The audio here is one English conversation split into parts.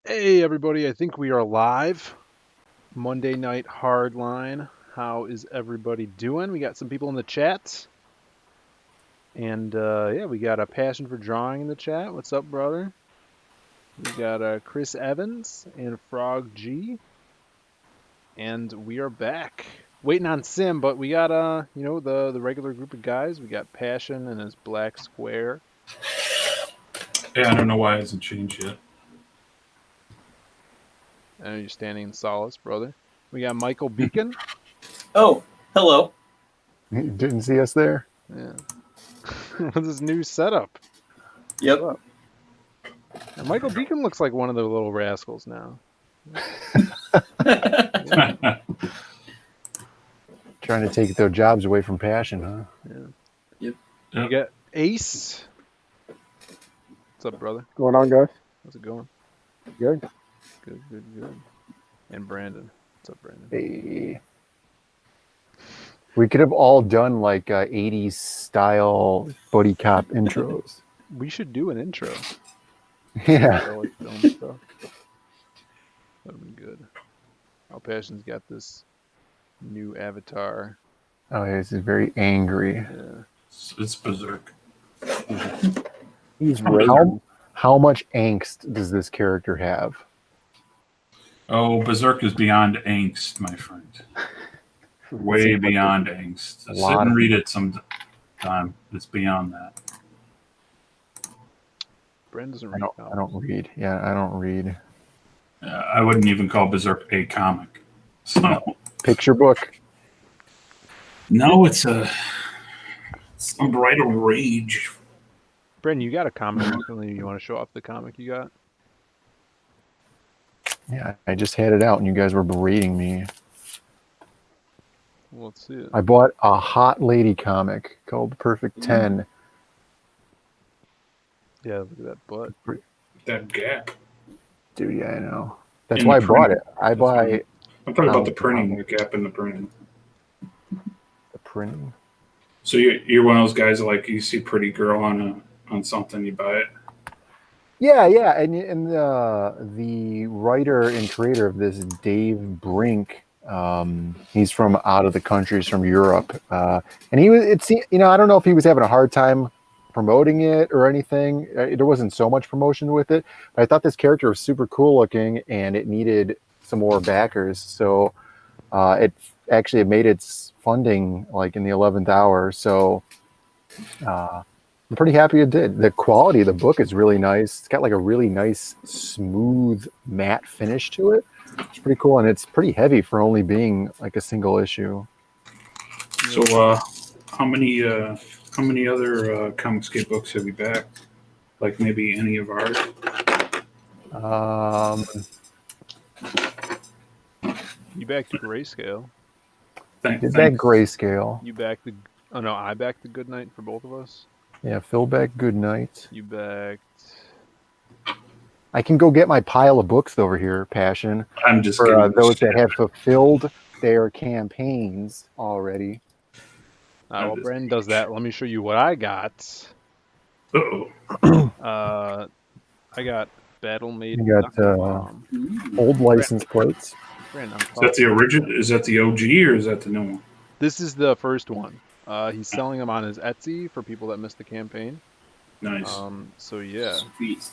Hey everybody, I think we are live. Monday night hardline. How is everybody doing? We got some people in the chat. And yeah, we got a passion for drawing in the chat. What's up, brother? We got Chris Evans and Frog G. And we are back. Waiting on Sim, but we got the regular group of guys. We got Passion and his black square. Yeah, I don't know why it hasn't changed yet. I know you're standing in solace, brother. We got Michael Beacon. Oh, hello. You didn't see us there? Yeah. With this new setup. Yep. What's up? And Michael Beacon looks like one of the little rascals now. Yeah. Trying to take their jobs away from Passion, huh? Yeah. Yep. You got Ace. What's up, brother? What's going on, guys? How's it going? Good. Good. And Brandon. What's up, Brandon? Hey. We could have all done like 80s style buddy cop intros. We should do an intro. Yeah. Like film stuff. That would be good. How Passion's got this new avatar. Oh, this is very angry. Yeah. It's berserk. He's How much angst does this character have? Oh, berserk is beyond angst, my friend. Way beyond angst. Sit and read it sometime. It's beyond that. Brandon doesn't read. I don't read. Yeah, I don't read. I wouldn't even call berserk a comic. So Picture book. no, it's unbridled rage. Brandon, you got a comic recently. You want to show off the comic you got? Yeah, I just had it out and you guys were berating me. Well, let's see it. I bought a hot lady comic called Perfect 10. Yeah, look at that butt. That gap. Dude, yeah, I know. That's In why I the bought printing. it. I buy I'm talking about the printing, the gap in the printing. the printing. So you're one of those guys that, like, you see pretty girl on something, you buy it. Yeah, and the writer and creator of this, Dave Brink, he's from out of the country, he's from Europe, and I don't know if he was having a hard time promoting it or anything. There wasn't so much promotion with it, but I thought this character was super cool looking, and it needed some more backers, so it made its funding like in the 11th hour. So. I'm pretty happy it did. The quality of the book is really nice. It's got like a really nice, smooth, matte finish to it. It's pretty cool, and it's pretty heavy for only being like a single issue. So, how many other Comicscape books have you backed? Like maybe any of ours? You backed the Grayscale. Did that Grayscale? You backed the. Oh no, I backed the Goodnight for both of us. Yeah, Phil backed Goodnight. You backed. I can go get my pile of books over here, Passion. I'm just for those that have fulfilled their campaigns already. Well, Bren does that. Let me show you what I got. Uh-oh. I got Battle Made. You got old license plates. Bren, Is that the original? Is that the OG or is that the new one? This is the first one. He's selling them on his Etsy for people that missed the campaign. Nice. So yeah. Sweet.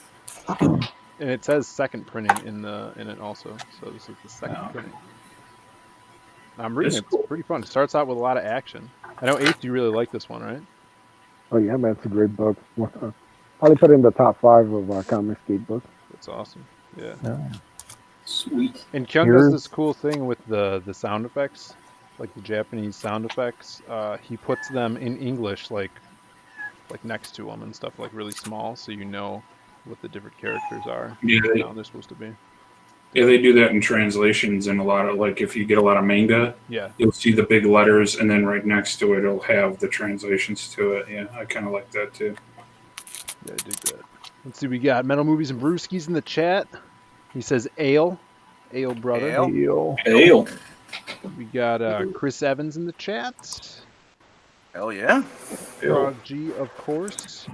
And it says second printing in it also. So this is the second printing. I'm reading it. It's pretty fun. It starts out with a lot of action. I know Ace, you really like this one, right? Oh yeah, man, it's a great book. Probably put it in the top 5 of Comicscape books. That's awesome. Yeah. Sweet. And Kyung does this cool thing with the sound effects, like the Japanese sound effects. He puts them in English, like next to them and stuff, like really small, so you know what the different characters are. Yeah, how they're supposed to be. Yeah, they do that in translations, and a lot of, like, if you get a lot of manga, yeah, you'll see the big letters, and then right next to it, it'll have the translations to it. Yeah, I kind of like that too. Yeah, I dig that. Let's see, we got Metal Movies and Brewskis in the chat. He says ale brother. Ale. We got Chris Evans in the chat. Hell yeah. Frog G, of course.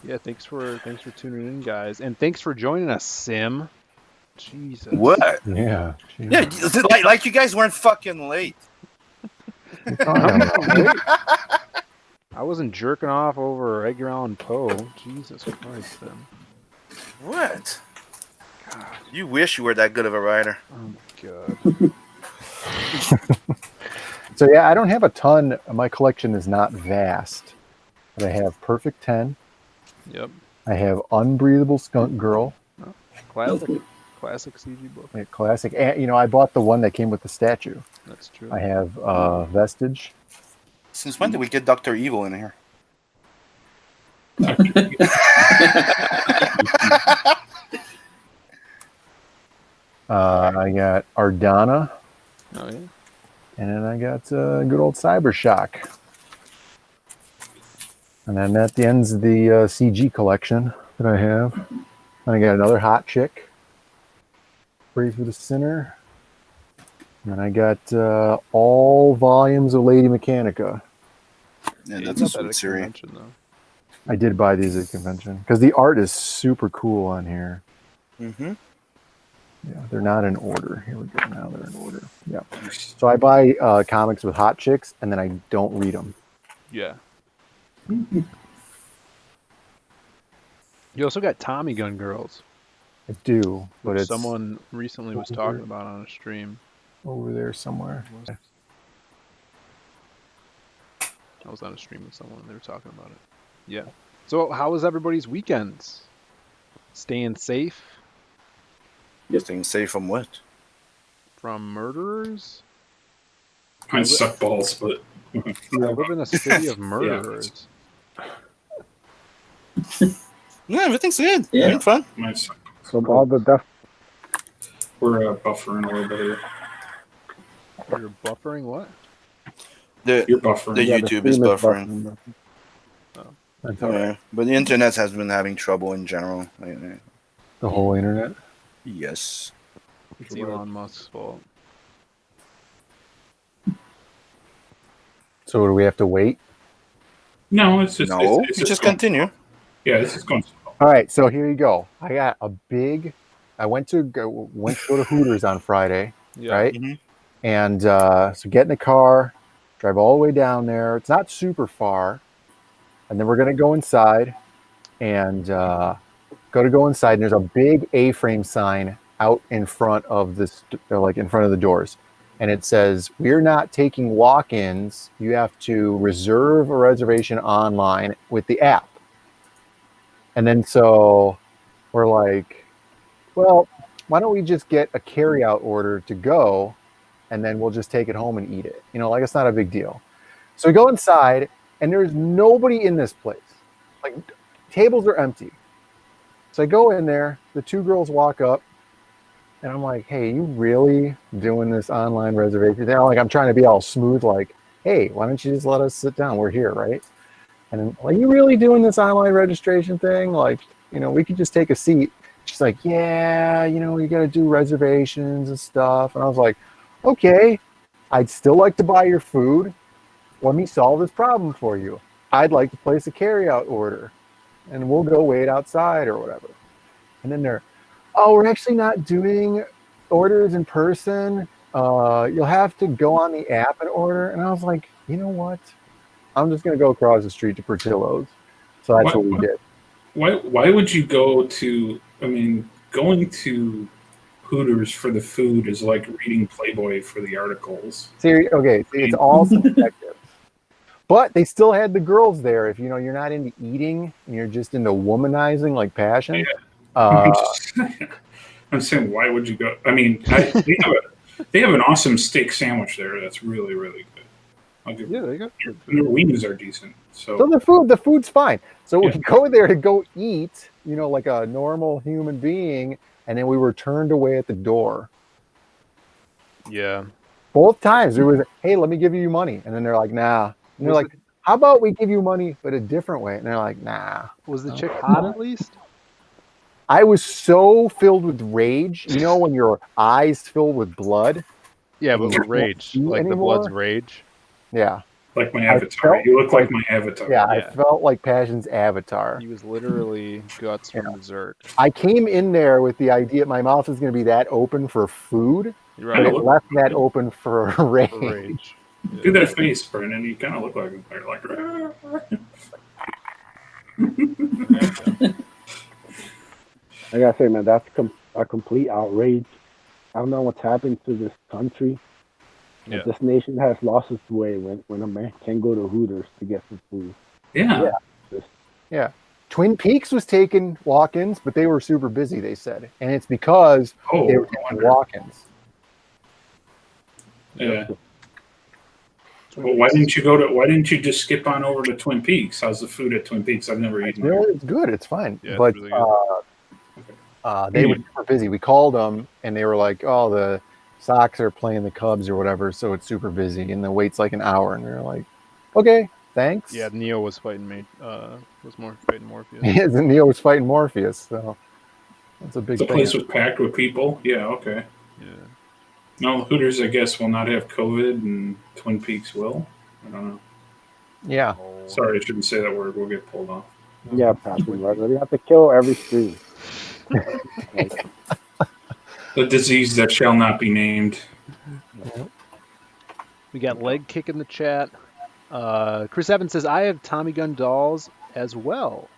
Yeah, thanks for tuning in, guys, and thanks for joining us, Sim. Jesus. What? Yeah. Yeah, like you guys weren't fucking late. I wasn't jerking off over Edgar Allan Poe. Jesus Christ, then. What? God. You wish you were that good of a writer. Oh my God. So yeah, I don't have a ton. My collection is not vast, but I have Perfect 10. Yep. I have Unbreathable Skunk Girl, Classic CG book. a classic. And, you know, I bought the one that came with the statue. That's true. I have Vestige. Since when did we get Dr. Evil in here? I got Ardana, Oh yeah. and then I got good old Cybershock. And then that ends the CG collection that I have. And I got another Hot Chick, Pray for the Sinner. And I got all volumes of Lady Mechanica. Yeah, You that's got a that at sweet series. convention, though. I did buy these at convention because the art is super cool on here. Mm-hmm. Yeah, they're not in order. Here we go. Now they're in order. Yeah. So I buy comics with hot chicks and then I don't read them. Yeah. You also got Tommy Gun Girls, I do, but which it's someone recently was talking about on a stream. over there somewhere. I was on a stream with someone and they were talking about it. Yeah. So how was everybody's weekends? Staying safe Staying safe from what? from murderers? I suck balls, but I live in a city of murderers. Yeah, everything's good. Yeah. Having fun. I suck. So all the death. We're buffering a little bit here. You're buffering what? You're buffering. The Yeah, YouTube is stream buffering. That's all right. Yeah, but the internet has been having trouble in general. The whole internet. Yes. It's Elon Musk's fault. So do we have to wait? No, it's just No, it's you just going- continue. Yeah, this is going slow. All right, so here you go. I got a big. I went to go to Hooters on Friday, Yeah. right? Mhm. And so get in the car, drive all the way down there. It's not super far, and then we're gonna go inside, and go inside. And there's a big A-frame sign out in front of this, like in front of the doors, and it says, "We're not taking walk-ins. You have to reserve a reservation online with the app." And then so we're like, well, why don't we just get a carry-out order to go, and then we'll just take it home and eat it? You know, like it's not a big deal. So we go inside, and there's nobody in this place. Like, tables are empty. So I go in there, the two girls walk up, and I'm like, hey, you really doing this online reservation? They're like, I'm trying to be all smooth, like, hey, why don't you just let us sit down? We're here, right? And I'm like, you really doing this online registration thing? Like, you know, we could just take a seat. She's like, yeah, you know, you got to do reservations and stuff. And I was like, okay, I'd still like to buy your food. Let me solve this problem for you. I'd like to place a carryout order, and we'll go wait outside or whatever. And then they're, oh, we're actually not doing orders in person. You'll have to go on the app and order. And I was like, you know what? I'm just going to go across the street to Portillo's. So that's what we did. Why would you go to? I mean, going to Hooters for the food is like reading Playboy for the articles. See, it's all subjective. But they still had the girls there. If you know you're not into eating and you're just into womanizing like passion. Yeah. I'm saying, why would you go? I mean, they have an awesome steak sandwich there. That's really, really good. I'll give Yeah, there you go. Their wings are decent. So the food's fine. So we go there to go eat, you know, like a normal human being, and then we were turned away at the door. Yeah. Both times it was, hey, let me give you money, and then they're like, nah. And they're Was like, how about we give you money but a different way? And they're like, nah. Was the chick hot at least? I was so filled with rage. You know when your eyes fill with blood? Yeah, but You rage. can't see Like the anymore? blood's rage. Yeah. Like my I avatar. felt You look like like- my avatar. Yeah, I Yeah. felt like Passion's avatar. He was literally Guts from Berserk. I came in there with the idea my mouth is going to be that open for food, You're but right. it left that open for rage. For rage. Do that face, Brendan. You kind of look like him. Like, I gotta say, man, that's a complete outrage. I don't know what's happened to this country. Yeah. But this nation has lost its way when a man can go to Hooters to get some food. yeah. Yeah. Twin Peaks was taking walk-ins, but they were super busy, they said. And it's because Oh, they were I taking wonder. walk-ins. Yeah. Well, why didn't you just skip on over to Twin Peaks? How's the food at Twin Peaks? I've never It's eaten there. really it's good. It's fine. Yeah, it's but really good. they were super busy. We called them, and they were like, "Oh, the Sox are playing the Cubs or whatever, so it's super busy, and the wait's like an hour." And we were like, "Okay, thanks." Yeah, Neo was fighting me. Fighting Morpheus. And Neo was fighting Morpheus, so that's a big The thing. place was packed with people. Yeah, okay. Yeah. No, Hooters, I guess, will not have COVID, and Twin Peaks will. I don't know. Yeah. Sorry, I shouldn't say that word. We'll get pulled off. Yeah, Passion, right? You have to kill every stream. The disease that shall not be named. We got leg kick in the chat. Chris Evans says, I have Tommy gun dolls as well.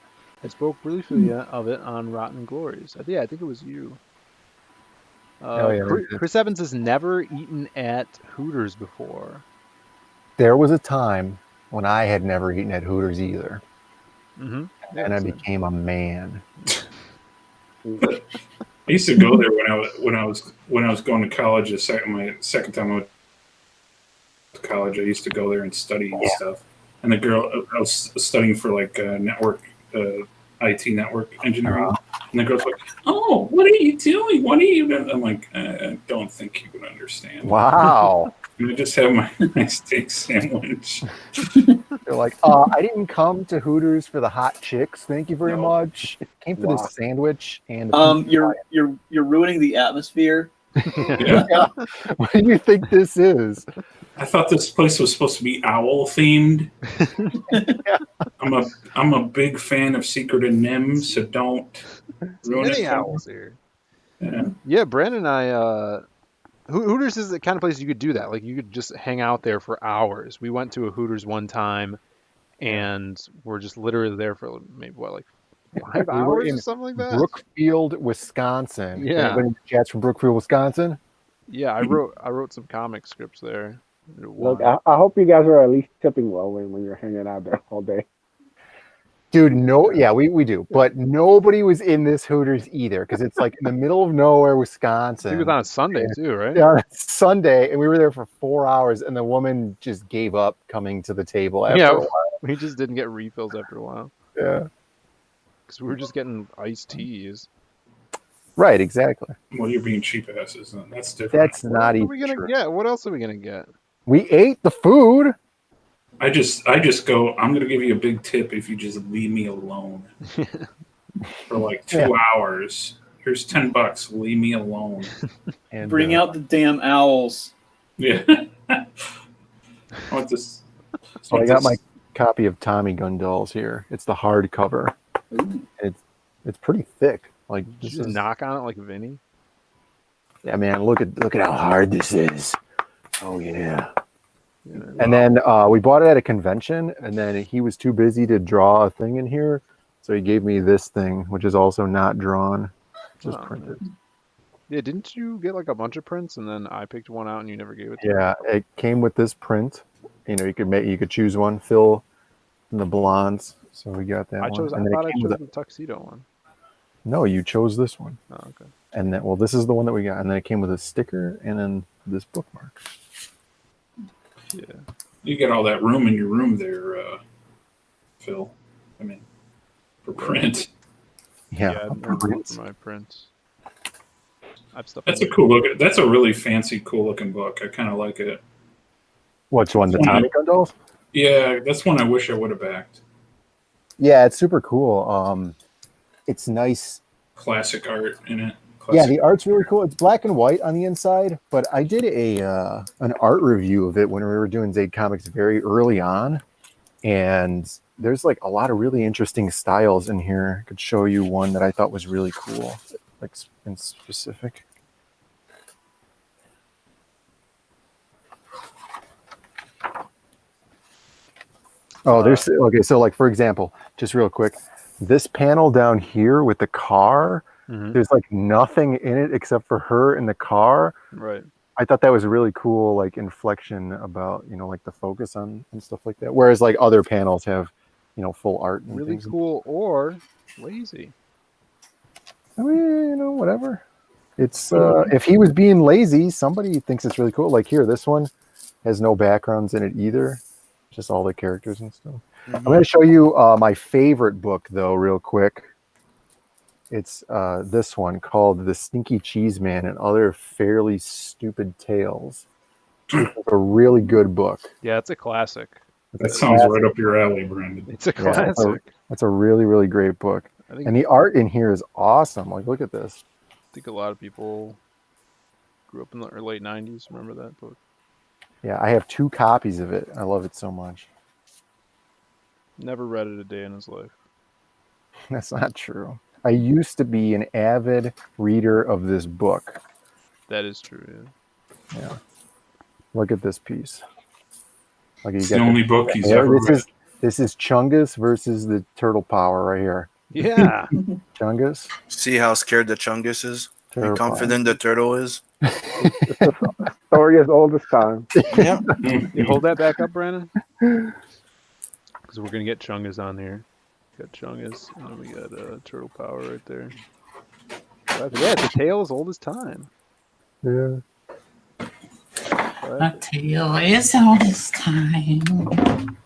I spoke briefly of it on Rotten Glories. Yeah, I think it was you. Chris Evans has never eaten at Hooters before. There was a time when I had never eaten at Hooters either, Mm-hmm. and I became a man. I used to go there when I was going to college. My second time I went to college, I used to go there and study and stuff. And the girl, I was studying for like network, IT network engineering. And the girl's like, "Oh, what are you doing? What are you doing?" I'm like, "I don't think you would understand." Wow. And I just have my steak sandwich. They're like, I didn't come to Hooters for the hot chicks. Thank you very No. much. I came for this sandwich and You're ruining the atmosphere. Yeah. What do you think this is? I thought this place was supposed to be owl themed. I'm a big fan of Secret of Nim, so don't ruin Many it. owls here. Yeah. Yeah, Brandon and I. Hooters is the kind of place you could do that. Like you could just hang out there for hours. We went to a Hooters one time, and we're just literally there for maybe like 5 We were hours in or something like that. Brookfield, Wisconsin. Yeah. Anybody in the chats from Brookfield, Wisconsin? Yeah, I wrote some comic scripts there. Look, I hope you guys are at least tipping well when you're hanging out there all day. Dude, we do. But nobody was in this Hooters either because it's like in the middle of nowhere, Wisconsin. It was on a Sunday too, right? Yeah, on a Sunday, and we were there for 4 hours, and the woman just gave up coming to the table after a while. We just didn't get refills after a while Yeah. because we were just getting iced teas. Right, exactly. Well, you're being cheap asses. And that's different. That's not What are even we gonna true. get? What else are we gonna get? We ate the food. I just go, I'm going to give you a big tip if you just leave me alone for like 2 hours. Here's $10. Leave me alone. And Bring out the damn owls. Yeah. I want this. So I got my copy of Tommy Gun Dolls here. It's the hardcover. It's pretty thick. Like Did you just knock on it like Vinny? Yeah, man. Look at how hard this is. Oh yeah. And then we bought it at a convention, and then he was too busy to draw a thing in here, so he gave me this thing, which is also not drawn, just printed. Yeah, didn't you get like a bunch of prints, and then I picked one out, and you never gave it to Yeah, it came with this print. You know, you could choose one, fill in the blondes. So we got that me? I one. chose. I And then thought it I came chose with the tuxedo one. No, you chose this one. Oh, okay. And then, well, this is the one that we got, and then it came with a sticker and then this bookmark. Yeah. You got all that room in your room there, Phil. I mean, for print. Yeah, more room for my prints. I've stuff. That's a cool look. That's a really fancy, cool looking book. I kind of like it. Which one? The Tommy Gun Dolls? Yeah, that's one I wish I would have backed. Yeah, it's super cool. It's nice. Classic art in it. Yeah, the art's really cool. It's black and white on the inside, but I did an art review of it when we were doing Zaid Comics very early on, and there's like a lot of really interesting styles in here. I could show you one that I thought was really cool, like in specific. Oh, there's okay. So, like for example, just real quick, this panel down here with the car. There's like nothing in it except for her in the car. Right. I thought that was a really cool like inflection about, you know, like the focus on and stuff like that. Whereas like other panels have, you know, full art and Really things. cool or lazy. I mean, you know, whatever. It's if he was being lazy, somebody thinks it's really cool. Like here, this one has no backgrounds in it either. Just all the characters and stuff. I'm going to show you my favorite book though, real quick. It's this one called The Stinky Cheese Man and Other Fairly Stupid Tales. It's a really good book. Yeah, it's a classic. That sounds right up your alley, Brandon. It's a classic. It's a really, really great book. And the art in here is awesome. Like, look at this. I think a lot of people grew up in the late 90s. Remember that book? Yeah, I have 2 copies of it. I love it so much. Never read it a day in his life. That's not true. I used to be an avid reader of this book. That is true, yeah. Yeah. Look at this piece. Like It's the only book he's ever read. This is Chungus versus the Turtle Power right here. Yeah. Chungus. See how scared the Chungus is? How Turtle confident the turtle is? Story as old as time. Yeah. You hold that back up, Brandon? Because we're going to get Chungus on here. Got Chungus, and then we got Turtle Power right there. Yeah, it's a tale as old as time. Yeah. A tale is all this time.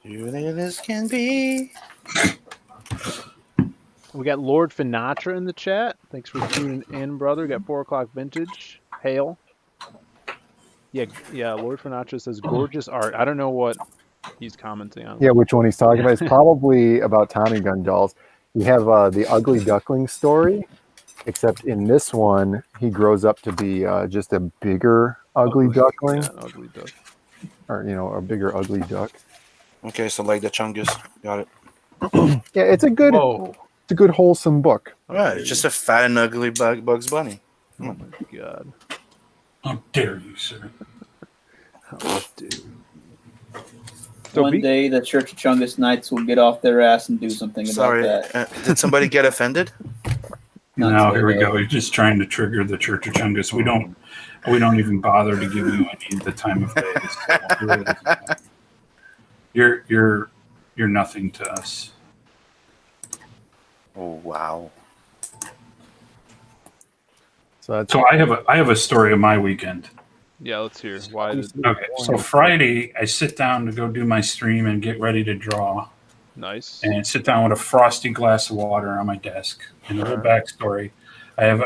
You as can be. We got Lord Finatra in the chat. Thanks for tuning in, brother. We got 4 o'clock vintage. Hail. Yeah, Lord Finatra says gorgeous art. I don't know what he's commenting on. Yeah, which one he's talking about? It's probably about Tommy gun dolls. You have the Ugly Duckling story, except in this one, he grows up to be just a bigger ugly duckling. Yeah, ugly duck. Or, you know, a bigger ugly duck. Okay, so like the Chungus. Got it. Yeah, it's a good, it's a good wholesome book. All right, it's just a fat and ugly Bugs Bunny. Oh my god. How dare you, sir? How dare you. So One day the Church of Chungus Knights will get off their ass and do something Sorry, about that. did somebody get offended? No, here we go. He's just trying to trigger the Church of Chungus. We don't even bother to give you the time of day. You're nothing to us. Oh wow. So I have a story of my weekend. Yeah, let's hear. Why did Okay, so Friday I sit down to go do my stream and get ready to draw. Nice. And sit down with a frosty glass of water on my desk. And a little backstory: I have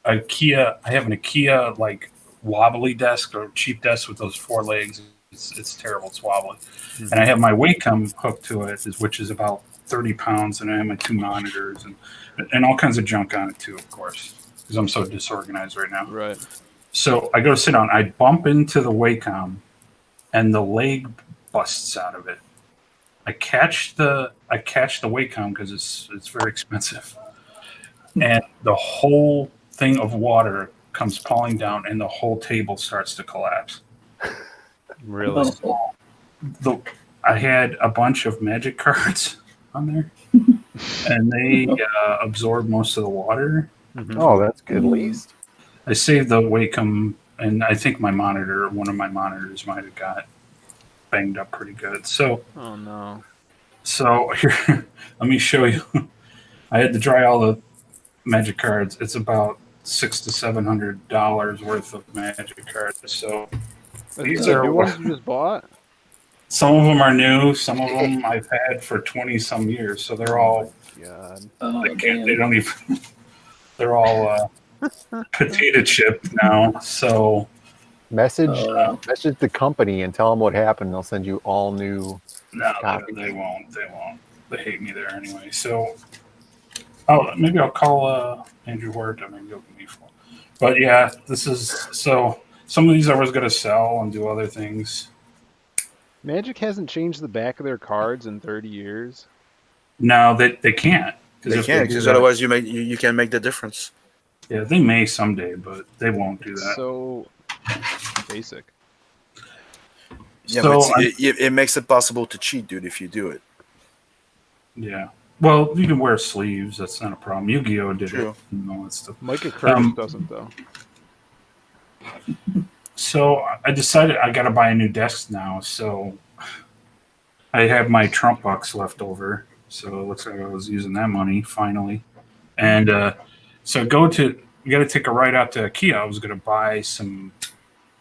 an IKEA like wobbly desk or cheap desk with those 4 legs. It's terrible. It's wobbly. And I have my Wacom hooked to it, which is about 30 pounds, and I have my 2 monitors and all kinds of junk on it too, of course, because I'm so disorganized right now. Right. So I go to sit down. I bump into the Wacom, and the leg busts out of it. I catch the Wacom because it's very expensive, and the whole thing of water comes falling down, and the whole table starts to collapse. Really? I had a bunch of magic cards on there, and they absorbed most of the water. Oh, that's good. At least I saved the Wacom, and I think one of my monitors might have got banged up pretty good. So, oh no. So here, let me show you. I had to dry all the magic cards. It's about $600 to $700 worth of magic cards. So these are new ones you just bought. Some of them are new. Some of them I've had for 20 some years. So they're all. God. They don't even. They're all potato chip now. So message the company and tell them what happened. They'll send you all new. No, they won't. They won't. They hate me there anyway. So Maybe I'll call Andrew Ward. Maybe he'll give me four. But yeah, this is so. Some of these I was gonna sell and do other things. Magic hasn't changed the back of their cards in 30 years. No, they can't. They if can't, do because that- otherwise you can make the difference. Yeah, they may someday, but they won't do that. So basic. Yeah, So but it makes it possible to cheat, dude, if you do it. Yeah. Well, you can wear sleeves. That's not a problem. Yu-Gi-Oh did True. it. And all that stuff. Micah Curtis doesn't, though. So I decided I got to buy a new desk now. So I have my Trump bucks left over. So it looks like I was using that money finally. And so you got to take a ride out to IKEA. I was going to buy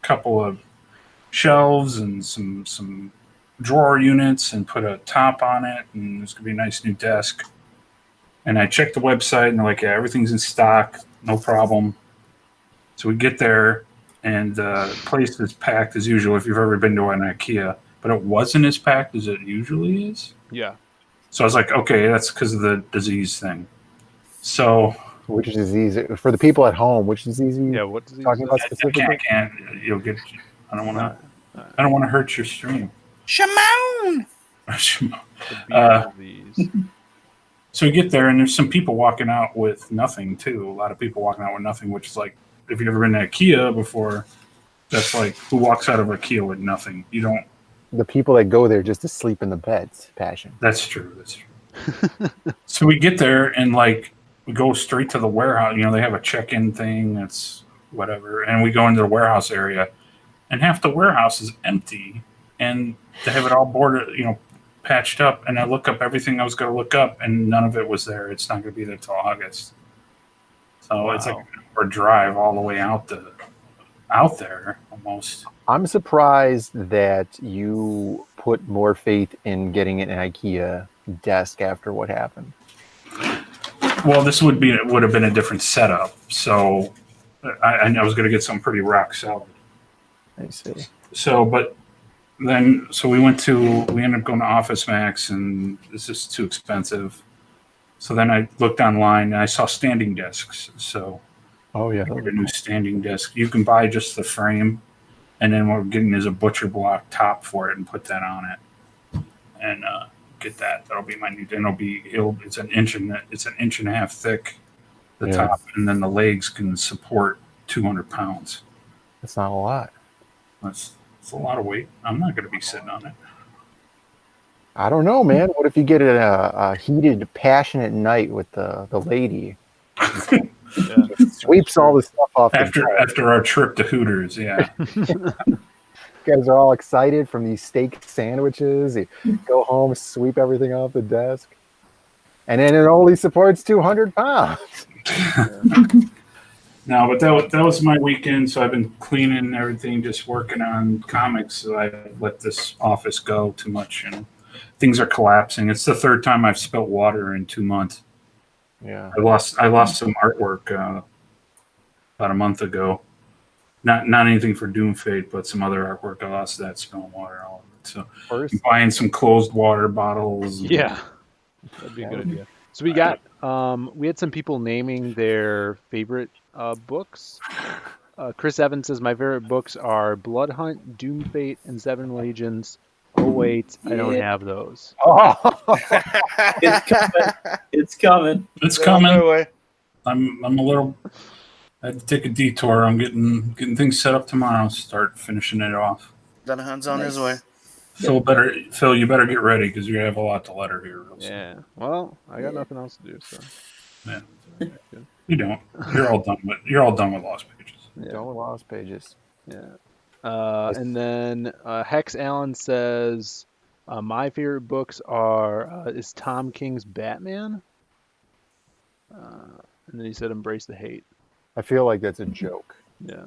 couple of shelves and some drawer units and put a top on it. And it's going to be a nice new desk. And I checked the website and they're like, yeah, everything's in stock. No problem. So we get there. And the place is packed as usual if you've ever been to an IKEA, but it wasn't as packed as it usually is. Yeah. So I was like, okay, that's because of the disease thing. So Which disease? For the people at home, which disease are you Yeah, what does he talking say? about I specifically? can't. You'll get. I don't want to hurt your stream. Shimon! The Uh, disease. So we get there, and there's some people walking out with nothing too. A lot of people walking out with nothing, which is like, if you've ever been to IKEA before, that's like, who walks out of IKEA with nothing? You don't. The people that go there just to sleep in the beds. Passion. That's true. That's true. So we get there, and like, we go straight to the warehouse. You know, they have a check-in thing. That's whatever, and we go into the warehouse area, and half the warehouse is empty, and they have it all boarded. You know, patched up. And I look up everything I was going to look up, and none of it was there. It's not going to be there till August. So It's like an hour drive all the way out there almost. I'm surprised that you put more faith in getting an IKEA desk after what happened. Well, this would have been a different setup. So I was going to get something pretty rock solid. I see. So, but then, we ended up going to Office Max, and it's just too expensive. So then I looked online and I saw standing desks. So Oh yeah. I got a new standing desk. You can buy just the frame, and then what we're getting is a butcher block top for it, and put that on it, and get that. That'll be my new. It's an inch and a half thick, the Yeah. top, and then the legs can support 200 pounds. That's not a lot. That's a lot of weight. I'm not going to be sitting on it. I don't know, man. What if you get a heated, passionate night with the lady? Yeah. Sweeps all the stuff off the bed. After our trip to Hooters, yeah. You guys are all excited from these steak sandwiches. You go home, sweep everything off the desk. And then it only supports 200 pounds. No, but that was my weekend. So I've been cleaning everything, just working on comics. So I let this office go too much, and things are collapsing. It's the third time I've spilt water in 2 months. Yeah. I lost some artwork about a month ago. Not anything for DOOMFATE, but some other artwork. I lost that spilling water, all of it. So First, I'm buying some closed water bottles. Yeah. That'd be a good idea. So we had some people naming their favorite books. Chris Evans says, my favorite books are Blood Hunt, DOOMFATE, and Seven Legions. Oh, wait, I don't have those. oh, It's coming. It's They're on their coming. way. I'm a little. I had to take a detour. I'm getting things set up tomorrow. Start finishing it off. Donovan's on his way. Phil, you better get ready because you're gonna have a lot to letter here. Real soon. Yeah. Well, I got nothing else to do, so. Yeah. You don't. You're all done with Lost Pages. Yeah. don't lost pages. Yeah. And then Hex Allen says, my favorite books is Tom King's Batman. And then he said, Embrace the Hate. I feel like that's a joke. Yeah.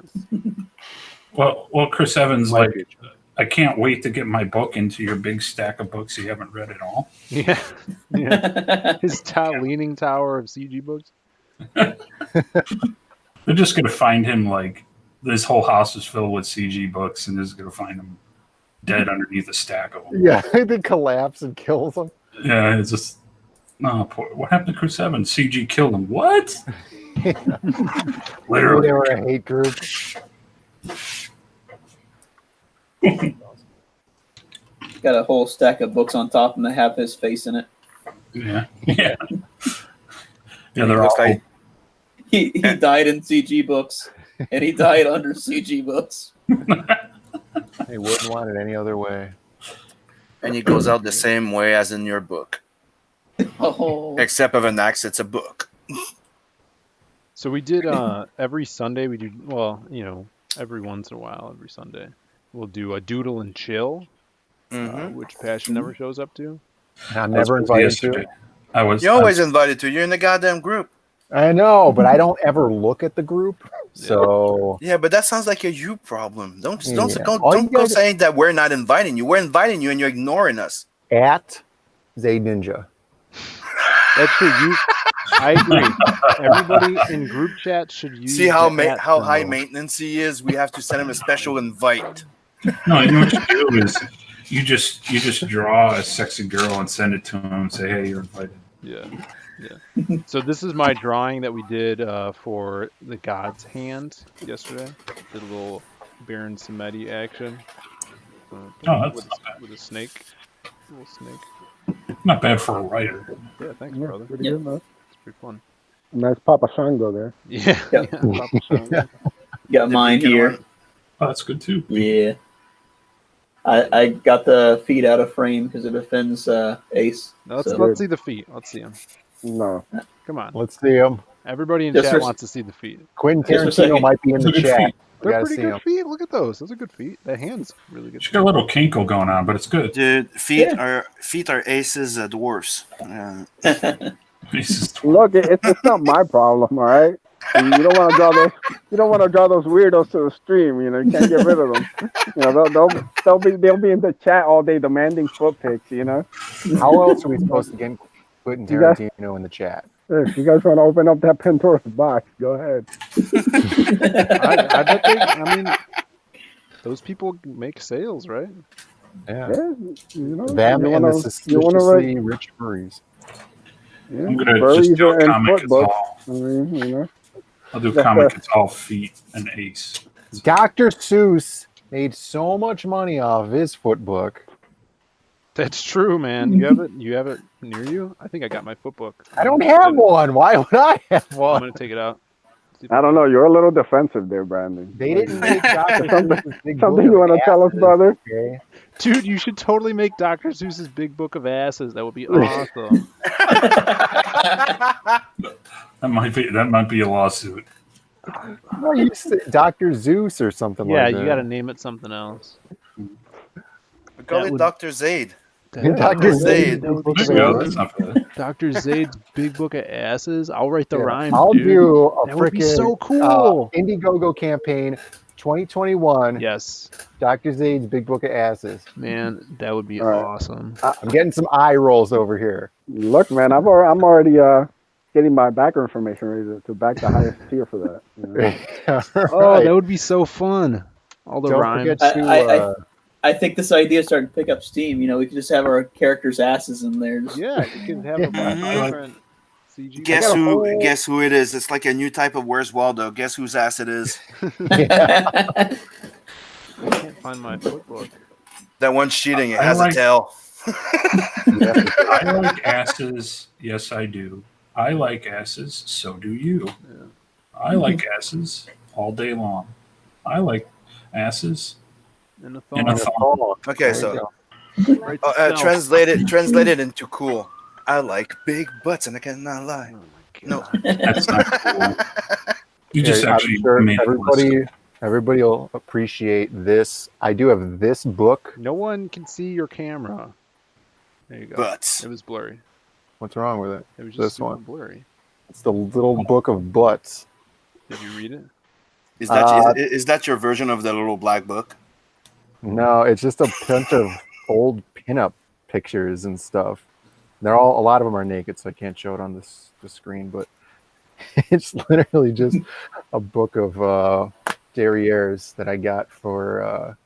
Well, Chris Evans, Might like, be a joke. I can't wait to get my book into your big stack of books you haven't read at all. Yeah. Yeah. His leaning tower of CG books. They're just gonna find him like this whole house is filled with CG books, and they're just gonna find him dead underneath a stack of them. Yeah, they collapse and kills them. Yeah, it's just No, what happened to Crew 7? CG killed him. What? Maybe Literally. they were a hate group. Got a whole stack of books on top, and they have his face in it. Yeah. Yeah. Yeah, they're Looks all. like- He died in CG books, and he died under CG books. They wouldn't want it any other way. And it goes out the same way as in your book. Oh, Except of an axe, it's a book. So we did every Sunday. We do every once in a while, every Sunday, we'll do a doodle and chill, which Passion never shows up to. I'm never invited to it. I was. You're always invited to. You're in the goddamn group. I know, but I don't ever look at the group. So Yeah, but that sounds like a you problem. Don't Yeah. don't All you go guys- saying that we're not inviting you. We're inviting you, and you're ignoring us. at Zay Ninja. That's true. I agree. Everybody in group chat should use. See how the @ how high symbol. maintenance he is. We have to send him a special invite. No, you know what you do is you just draw a sexy girl and send it to him and say, "Hey, you're invited." Yeah. So this is my drawing that we did for the God's Hand yesterday. Did a little Baron Samedi action. Oh, that's with, not bad. with a snake. A little snake. Not bad for a writer. Yeah, thanks, Yeah, brother. pretty Yeah. good, man. It's pretty fun. Nice Papa Shango there. Yeah. Yep. Papa Shango. got mine beacon here. one. Oh, that's good too. Yeah. I got the feet out of frame because it offends Ace. Now let's So- let's see the feet. Let's see them. No. Come on. Let's see him. Everybody in Just chat for- wants to see the feet. Quentin Just for a Tarantino second. might be in Those the are good chat. feet. We They're gotta pretty see good him. feet. Look at those. Those are good feet. That hand's really good. She's got a little kinkle going on, but it's good. Dude, feet Yeah. are Ace's dwarfs. This is- Look, it's not my problem, all right? And you don't want to draw those. You don't want to draw those weirdos to the stream. You know, you can't get rid of them. You know, they'll be in the chat all day demanding foot pics. You know, How else are we supposed to get Quentin You guys- Tarantino in the chat? if you guys want to open up that Pandora's box, go ahead. I bet they. I mean, those people make sales, right? Yeah. Yeah, you know, Them you and wanna, the you wanna write, suspiciously rich furries. yeah, I'm gonna furries just do a and comic. foot It's books. all. I mean, you know, I'll do a That's comic. fair. It's all feet and Ace. Dr. Seuss made so much money off his foot book. That's true, man. You have it. You have it near you. I think I got my foot book. I don't have one. Why would I have I'm one? gonna take it out. See if I don't know. You're a little defensive there, Brandon. They didn't make Dr. Something- Seuss's big Something book you of want to tell us, asses, brother? okay? Dude, you should totally make Dr. Seuss's Big Book of Asses. That would be awesome. That might be a lawsuit. No, you said Dr. Zeus or something Yeah, like that. you got to name it something else. We call That it would- Dr. Zaid. Dr. Zaid. That would be There so you go. good. That's not bad. Dr. Zaid's Big Book of Asses. I'll write the rhyme. I'll dude. do a That would be freaking so cool. Indiegogo campaign 2021. Yes, Dr. Zaid's Big Book of Asses. man, that would be All right. awesome. I'm getting some eye rolls over here. Look, man, I'm already getting my backer information ready to back the highest tier for that. You know? Oh, that would be so fun. All the Don't rhymes. forget to. I- I think this idea is starting to pick up steam. You know, we could just have our characters' asses in there. Just- Yeah, you can have a different CG. Guess got a who? whole- Guess who it is? It's like a new type of Where's Waldo. Guess whose ass it is? I can't find my foot book. That one's cheating. It I has like- a tail. I like asses. Yes, I do. I like asses. So do you. Yeah. I like asses all day long. I like asses And a in a thong. thong. Okay, so Writes itself. translate it into cool. I like big butts, and I cannot lie. Oh my No. God. That's not cool. You just I'm actually sure made a list. everybody will appreciate this. I do have this book. No one can see your camera. There you go. Butts. It was blurry. What's wrong with it? It was just This super one. blurry. It's the little book of butts. Did you read it? Is that your version of the little black book? No, it's just a bunch of old pinup pictures and stuff. A lot of them are naked, so I can't show it on the screen. But it's literally just a book of derrieres that I got for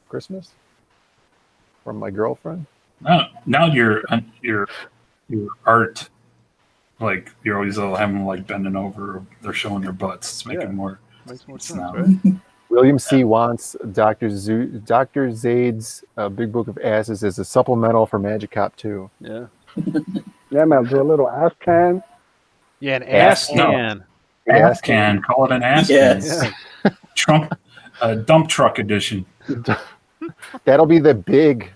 Christmas from my girlfriend. Now your art Like you're always having them like bending over, or they're showing their butts. It's making Yeah. more Makes more sense sense, now. right? William C. wants Dr. Zaid's Big Book of Asses as a supplemental for Magic Cop 2. Yeah. Yeah, man, do a little ass can. Yeah, an Ass- ass no. can. Ass can. Call it an ass Yes. can. Yeah. Trump, dump truck edition. That'll be the big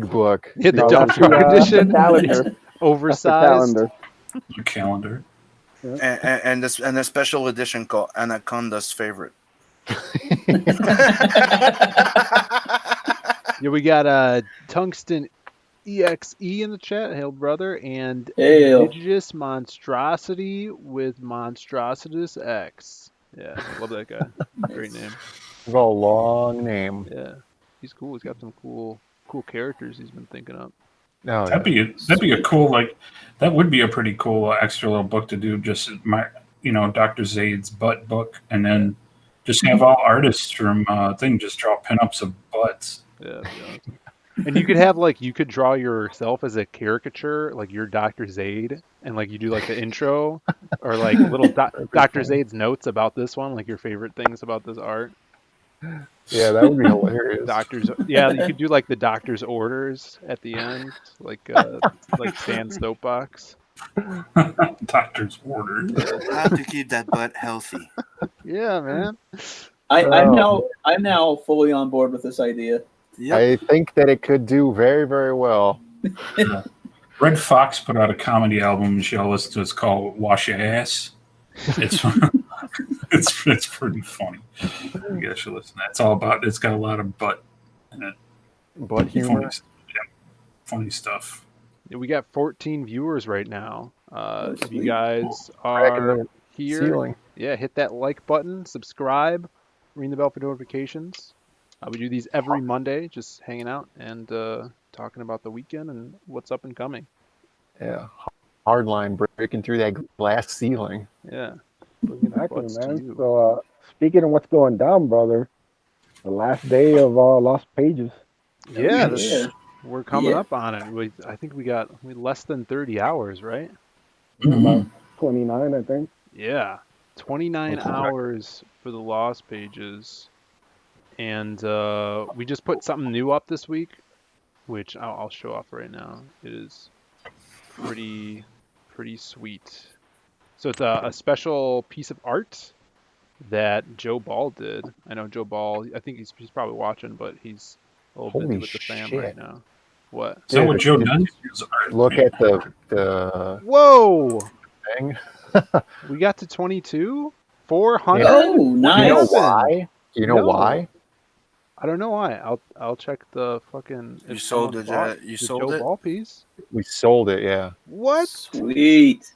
book. Yeah, the No, dump that's truck the edition. calendar. That's the Oversized. calendar. Your calendar. And a special edition called Anaconda's Favorite. Yeah, we got Tungsten EXE in the chat, hail brother, and Hail. Indigenous Monstrosity with Monstrositus X. Yeah, love that guy. Great name. It's a long name. Yeah, he's cool. He's got some cool characters he's been thinking up. No, That'd be a cool that would be a pretty cool extra little book to do. Just Dr. Zaid's butt book, and then just have all artists from just draw pinups of butts. Yeah, awesome. And you could have you could draw yourself as a caricature, like you're Dr. Zaid, and you do the intro or little Dr. Zaid's notes about this one, like your favorite things about this art. yeah, that would be hilarious. Yeah, you could do the doctor's orders at the end, like Stan's soapbox. Doctor's orders. How to keep that butt healthy. Yeah, man. I'm now fully on board with this idea. Yep. I think that it could do very, very well. Red Fox put out a comedy album. She all listen to. It's called "Wash Your Ass." It's it's pretty funny. You guys should listen to that. It's all about. It's got a lot of butt in it. Butt humor. Funny stuff. Yeah, we got 14 viewers right now. If you guys are here, Ceiling. yeah, hit that like button, subscribe, ring the bell for notifications. We do these every Monday, just hanging out and talking about the weekend and what's up and coming. Yeah. Hardline breaking through that glass ceiling. Yeah. Bringing the Exactly, butts to man. you. So, speaking of what's going down, brother, the last day of Lost Pages. Yeah, Yeah. we're coming Yeah. up on it. I think we less than 30 hours, right? Mhm. 29, I think. Yeah, 29 Okay. hours for the Lost Pages. And we just put something new up this week, which I'll show off right now. It is pretty sweet. So it's a special piece of art that Joe Ball did. I know Joe Ball. I think he's probably watching, but he's a little busy Holy with the fam shit. right now. What? Is that what Joe does? Look at the Whoa! thing. We got to 22? 400? Oh, Do you know nice. why? Do you know No. why? I don't know why. I'll check the fucking. You if sold someone it, bought you the sold Joe it? Ball piece. We sold it, yeah. What? Sweet.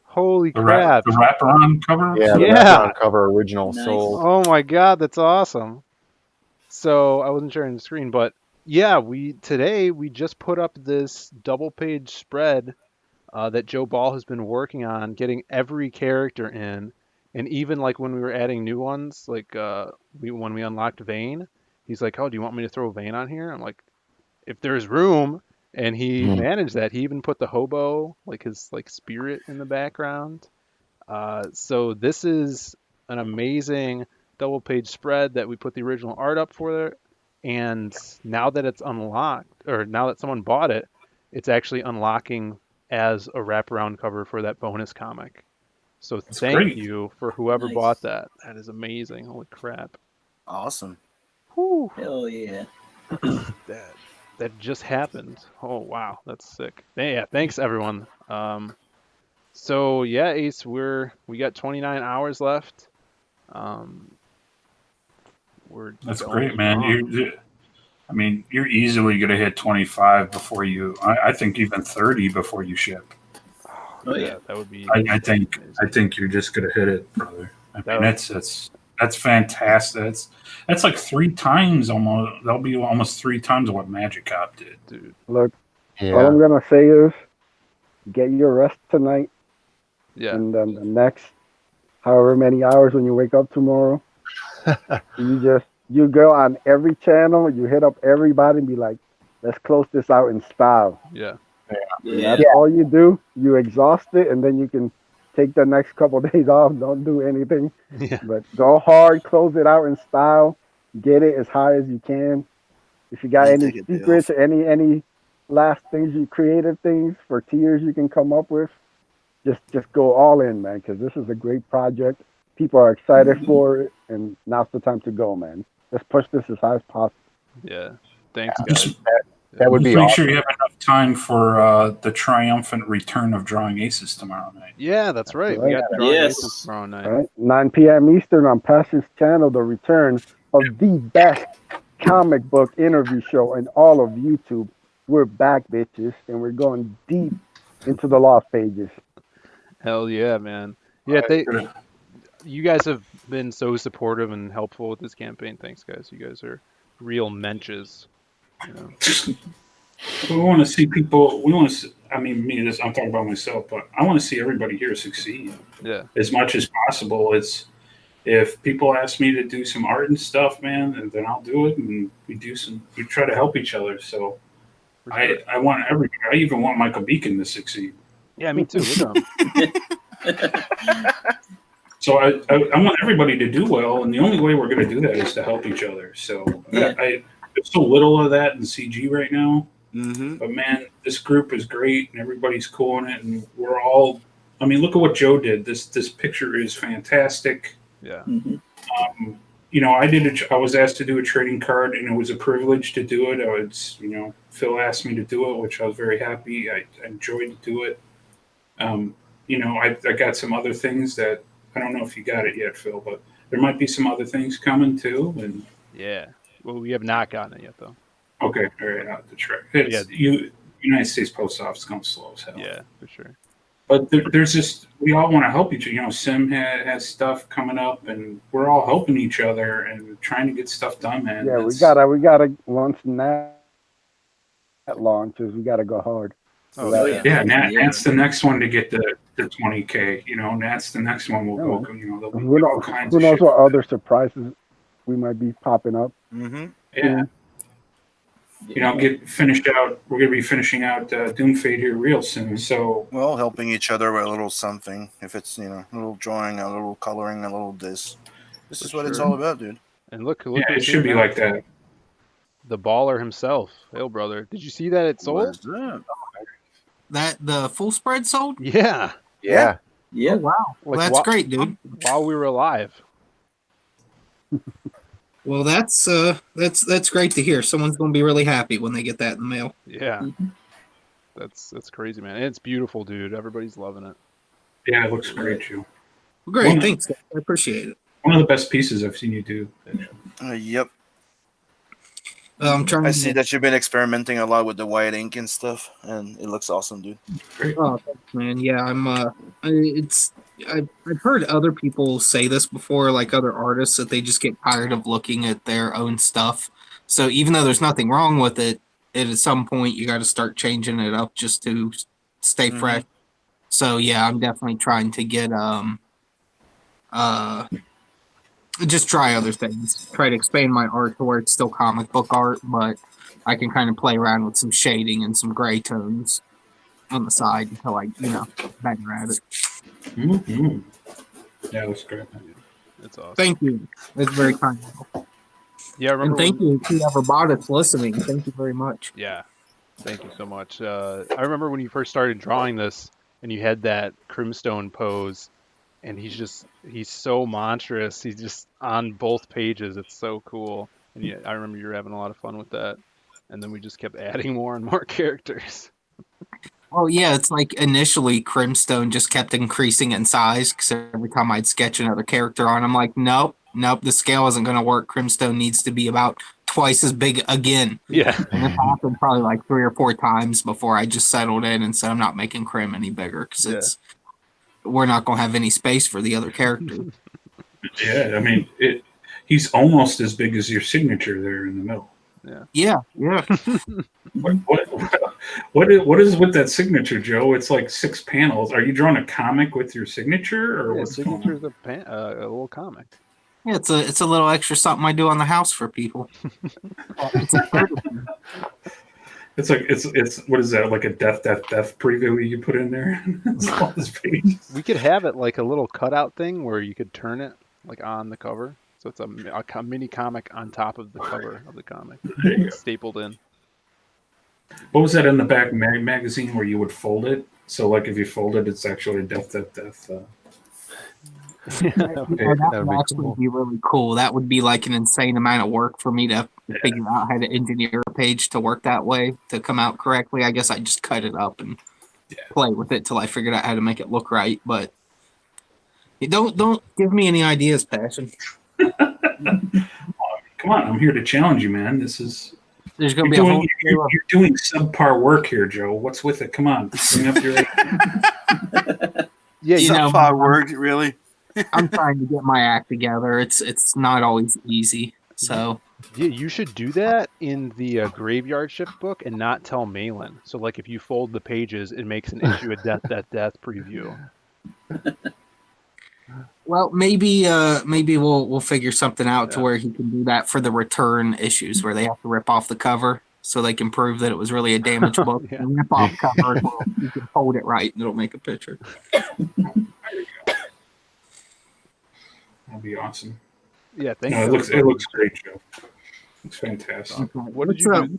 Holy The crap! wraparound cover. Yeah, the Yeah. wraparound cover original Nice. sold. Oh my god, that's awesome. So I wasn't sharing the screen, but yeah, today we just put up this double page spread that Joe Ball has been working on, getting every character in, and even when we were adding new ones, when we unlocked Vane, he's like, "Oh, do you want me to throw Vane on here?" I'm like, "If there's room." And he managed that. He even put the hobo, his spirit in the background. So this is an amazing double page spread that we put the original art up for there. And now that it's unlocked, or now that someone bought it, it's actually unlocking as a wraparound cover for that bonus comic. So thank great. you for whoever Nice. bought that. That is amazing. Holy crap. Awesome. Whew. Hell yeah. That just happened. Oh wow, that's sick. Yeah, thanks everyone. So yeah, Ace, we got 29 hours left. That's going great, man. strong. You're easily gonna hit 25 before you. I think even 30 before you ship. Oh, yeah. That would be. I think you're just gonna hit it, brother. That That's fantastic. That's like 3 times almost. That'll be almost 3 times what Magic Cop did. Dude. Look, all Yeah. I'm going to say is get your rest tonight. Yeah. And then the next however many hours when you wake up tomorrow, you go on every channel, you hit up everybody and be like, let's close this out in style. Yeah. And Yeah. that's all you do. You exhaust it, and then you can take the next couple of days off. Don't do anything, Yeah. but go hard, close it out in style, get it as high as you can. If you got Yeah, any take a day secrets, any last things you creative things for tiers you can come up with, just go all in, man, because this is a great project. People are excited for it, and now's the time to go, man. Let's push this as high as possible. Yeah. Thanks, Just, guys. That would just be make awesome. sure you have enough time for the triumphant return of Drawing Aces tomorrow night. Yeah, that's right. We right. got Drawing Yes. Aces tomorrow night. All right, 9 p.m. Eastern on Passion's channel, the return of the best comic book interview show in all of YouTube. We're back, bitches, and we're going deep into the lost pages. Hell yeah, man. Yeah, you guys have been so supportive and helpful with this campaign. Thanks, guys. You guys are real menches. You know. We want to see people. We want to. See, I mean, me. I'm talking about myself, but I want to see everybody here succeed Yeah. as much as possible. It's if people ask me to do some art and stuff, man, and then I'll do it, and we try to help each other. So For sure. I want everybody. I even want Michael Beacon to succeed. Yeah, me too. Look at 'em. So I want everybody to do well, and the only way we're going to do that is to help each other. So Yeah. there's so little of that in CG right now. Mm-hmm. But man, this group is great, and everybody's cool in it, and we're all. I mean, look at what Joe did. This picture is fantastic. Yeah. Mhm. You know, I was asked to do a trading card, and it was a privilege to do it. Phil asked me to do it, which I was very happy. I enjoyed to do it. You know, I got some other things that I don't know if you got it yet, Phil, but there might be some other things coming too. And Yeah. Well, we have not gotten it yet, though. okay, all right, out the track. United States Post Office comes slow as hell. Yeah, for sure. But there's just we all want to help each other. You know, Sim has stuff coming up, and we're all helping each other and trying to get stuff done, man. Yeah, we gotta once that launches, we gotta go hard. Oh, So yeah. Yeah, Nat's the next one to get the 20K. You know, Nat's the next one. We'll Yeah, go. You know, there'll be Who all knows, kinds who of knows shit. what other surprises we might be popping up. Mm-hmm. Yeah. You know, we're gonna be finishing out Doomfate here real soon. So Well, helping each other with a little something. If it's, a little drawing, a little coloring, a little this. This is what it's sure. all about, dude. And look yeah, who's it here should be now. like that. The baller himself. Hail, brother. Did you see that it sold? What's that? That the full spread sold? Yeah. Yeah. Yeah. Oh, wow. Well, Like, that's great, dude. While we were alive. Well, that's great to hear. Someone's going to be really happy when they get that in the mail. Yeah. Mhm. That's crazy, man. And it's beautiful, dude. Everybody's loving it. Yeah, it looks great, Joe. Well, great, Well, thanks. I appreciate it. One of the best pieces I've seen you do. Yep. I'm trying I to see that you've been experimenting a lot with the white ink and stuff, and it looks awesome, dude. Great. Oh, thanks, man. Yeah, I've heard other people say this before, like other artists, that they just get tired of looking at their own stuff. So even though there's nothing wrong with it, at some point you got to start changing it up just to stay Mhm. fresh. So yeah, I'm definitely trying to get just try other things. Try to expand my art to where it's still comic book art, but I can kind of play around with some shading and some gray tones on the side until I, better at it. Mm-hmm. Yeah, it looks great. It's awesome. Thank you. That's very kind. Yeah, I remember. And thank you to whoever bought it's listening. Thank you very much. Yeah. Thank you so much. I remember when you first started drawing this and you had that Crimstone pose, and he's so monstrous. He's just on both pages. It's so cool. And yeah, I remember you were having a lot of fun with that. And then we just kept adding more and more characters. Oh yeah, it's like initially Crimstone just kept increasing in size because every time I'd sketch another character on, I'm like, nope, the scale isn't going to work. Crimstone needs to be about twice as big again. Yeah. And it happened probably like 3 or 4 times before I just settled in and said I'm not making Crim any bigger because we're not going to have any space for the other character. Yeah, I mean, he's almost as big as your signature there in the middle. Yeah. What is with that signature, Joe? It's like 6 panels. Are you drawing a comic with your signature, or Yeah, what's going on? Signature's a little comic. Yeah, it's a little extra something I do on the house for people. It's a courtesy. It's like it's what is that, like a death preview you put in there? It's all this page. We could have it like a little cutout thing where you could turn it like on the cover. So it's a mini comic on top of the cover of the comic, There you go. stapled in. What was that in the back magazine where you would fold it? So like if you fold it, it's actually death. That would actually be really cool. That would be like an insane amount of work for me to figure out how to engineer a page to work that way to come out correctly. I guess I just cut it up and play with it till I figured out how to make it look right. But you don't give me any ideas, Passion. Come on, I'm here to challenge you, man. This is There's going to you're be doing, you're doing subpar work here, Joe. What's with it? Come on, bring up your. Yeah, You know, far word, really. I'm trying to get my act together. It's not always easy. So yeah, you should do that in the graveyard shift book and not tell Malin. So like if you fold the pages, it makes an issue of death preview. well, maybe we'll figure something out to where he can do that for the return issues where they have to rip off the cover so they can prove that it was really a damaged book. Yeah. And rip off cover, you can hold it right and it'll make a picture. That'd be awesome. Yeah, thanks. No, it looks great, Joe. It's fantastic. What did you do?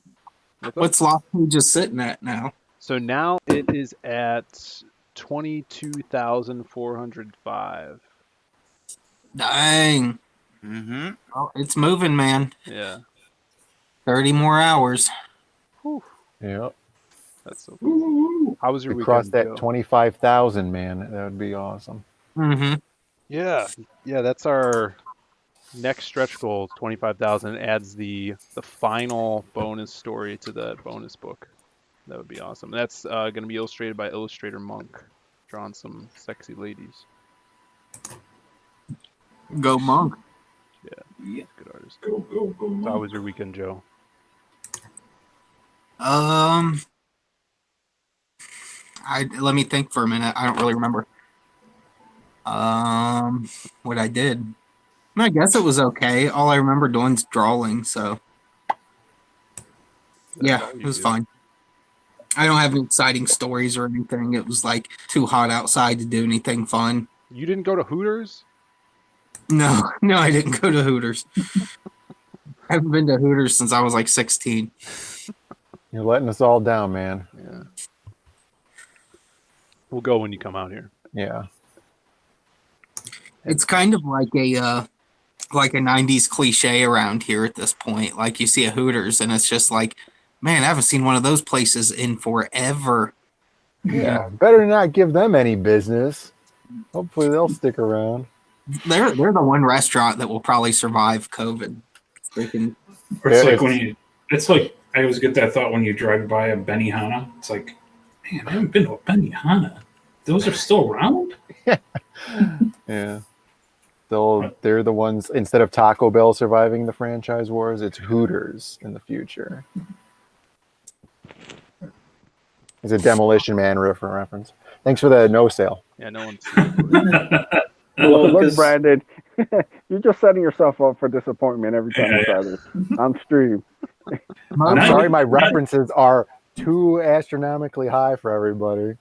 What's Lost Pages sitting at now? So now it is at 22,405. Dang. Mm-hmm. Well, it's moving, man. Yeah. 30 more hours. Yep. That's so cool. How was your We weekend? crossed that Joe? 25,000, man. That would be awesome. Mm-hmm. Yeah, that's our next stretch goal. 25,000 adds the final bonus story to that bonus book. That would be awesome. That's going to be illustrated by illustrator Monk, drawing some sexy ladies. Go Monk. Yeah, good artist. Go. So how was your weekend, Joe? Let me think for a minute. I don't really remember. What I did. I guess it was okay. All I remember doing is drawing, so yeah, it was fine. I don't have any exciting stories or anything. It was like too hot outside to do anything fun. You didn't go to Hooters? No, I didn't go to Hooters. I haven't been to Hooters since I was like 16. You're letting us all down, man. Yeah. We'll go when you come out here. Yeah. It's kind of like a 90s cliche around here at this point. Like you see a Hooters and it's just like, man, I haven't seen one of those places in forever. Yeah. Better not give them any business. Hopefully they'll stick around. They're the one restaurant that will probably survive COVID. Freaking. Or it's like I always get that thought when you drive by a Benihana. It's like, man, I haven't been to a Benihana. Those are still around? Yeah. They're the ones, instead of Taco Bell surviving the franchise wars, it's Hooters in the future. It's a Demolition Man reference. Thanks for the no sale. Yeah, no one's. Well, Look, 'cause- Brandon, you're just setting yourself up for disappointment every time you try this on stream. I'm sorry, my references are too astronomically high for everybody.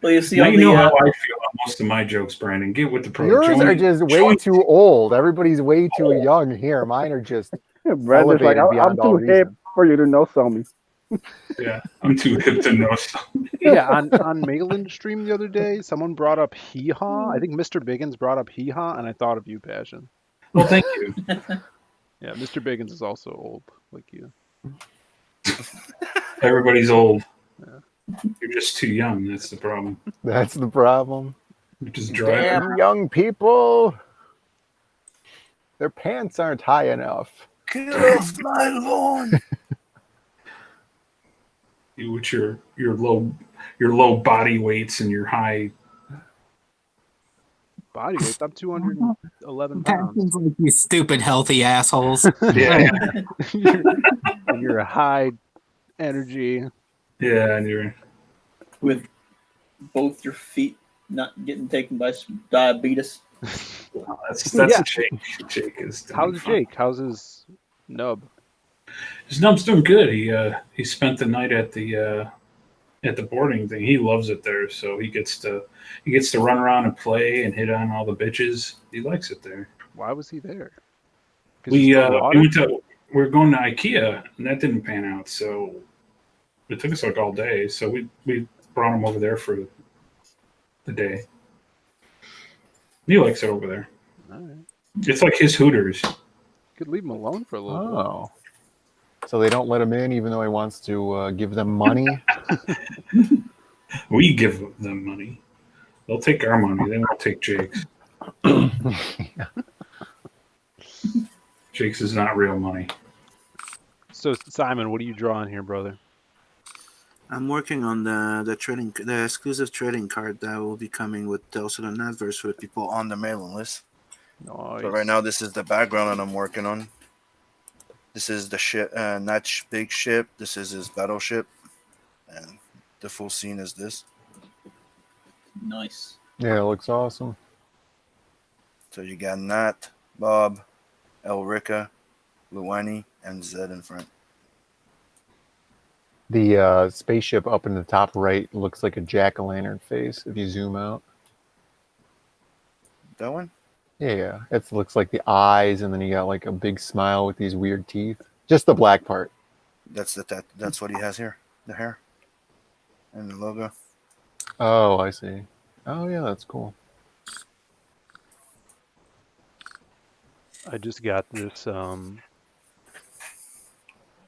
Well, you see, Now on you know the, how I feel about most of my jokes, Brandon. Get with the program. Yours are just way too old. Everybody's way too young here. Mine are just Brandon's like, elevated I'm beyond all too hip reason. for you to know me. Yeah, I'm too hip to know something. Yeah, on Malin's stream the other day, someone brought up Hee Haw. I think Mr. Biggins brought up Hee Haw, and I thought of you, Passion. Well, thank you. Yeah, Mr. Biggins is also old, like you. Everybody's old. You're just too young. That's the problem. That's the problem. You're just driving. Damn young people. Their pants aren't high enough. Get off my lawn. You with your low body weights and your high. Body weight, I'm 211 pounds. Passion's like you stupid healthy assholes. Yeah, You're a high energy. yeah, and you're. with both your feet not getting taken by some diabetes. That's Yeah. Jake. Jake is. doing How's fine. Jake? How's his nub? His numb's doing good. He spent the night at the boarding thing. He loves it there, so he gets to run around and play and hit on all the bitches. He likes it there. Why was he there? 'Cause he's still We water? were going to IKEA and that didn't pan out, so it took us like all day. So we brought him over there for the day. He likes it over there. All right. It's like his Hooters. Could leave him alone for a little bit. Oh. So they don't let him in even though he wants to give them money? We give them money. They'll take our money. They won't take Jake's. Jake's is not real money. So Simon, what are you drawing here, brother? I'm working on the exclusive trading card that will be coming with Tales of the Netverse for the people on the mailing list. Nice. So right now, this is the background that I'm working on. This is the ship, Natch big ship. This is his battleship, and the full scene is this. Nice. Yeah, it looks awesome. So you got Nat, Bob, Elrica, Luani, and Zed in front. The spaceship up in the top right looks like a jack-o'-lantern face if you zoom out. That one? Yeah, it looks like the eyes, and then you got like a big smile with these weird teeth. Just the black part. That's what he has here. The hair and the logo. Oh, I see. Oh, yeah, that's cool. I just got this And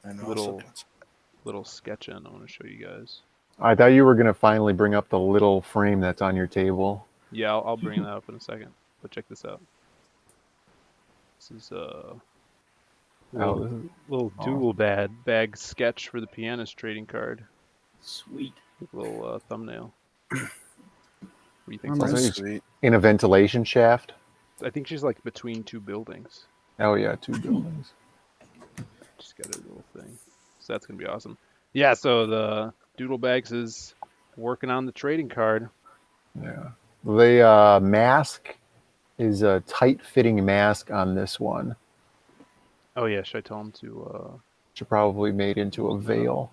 Little- also, little sketch in I want to show you guys. I thought you were going to finally bring up the little frame that's on your table. Yeah, I'll bring that up in a second. But check this out. This is Oh, little, this is little awesome. dual bag sketch for the pianist trading card. Sweet. Little thumbnail. What do you think? Oh, Simon? nice. that's sweet. In a ventilation shaft. I think she's like between two buildings. Oh, yeah, 2 buildings. Just got a little thing. So that's gonna be awesome. Yeah, so the Doodle Bags is working on the trading card. Yeah. The mask is a tight-fitting mask on this one. Oh yeah, should I tell him to Which are probably made into a veil.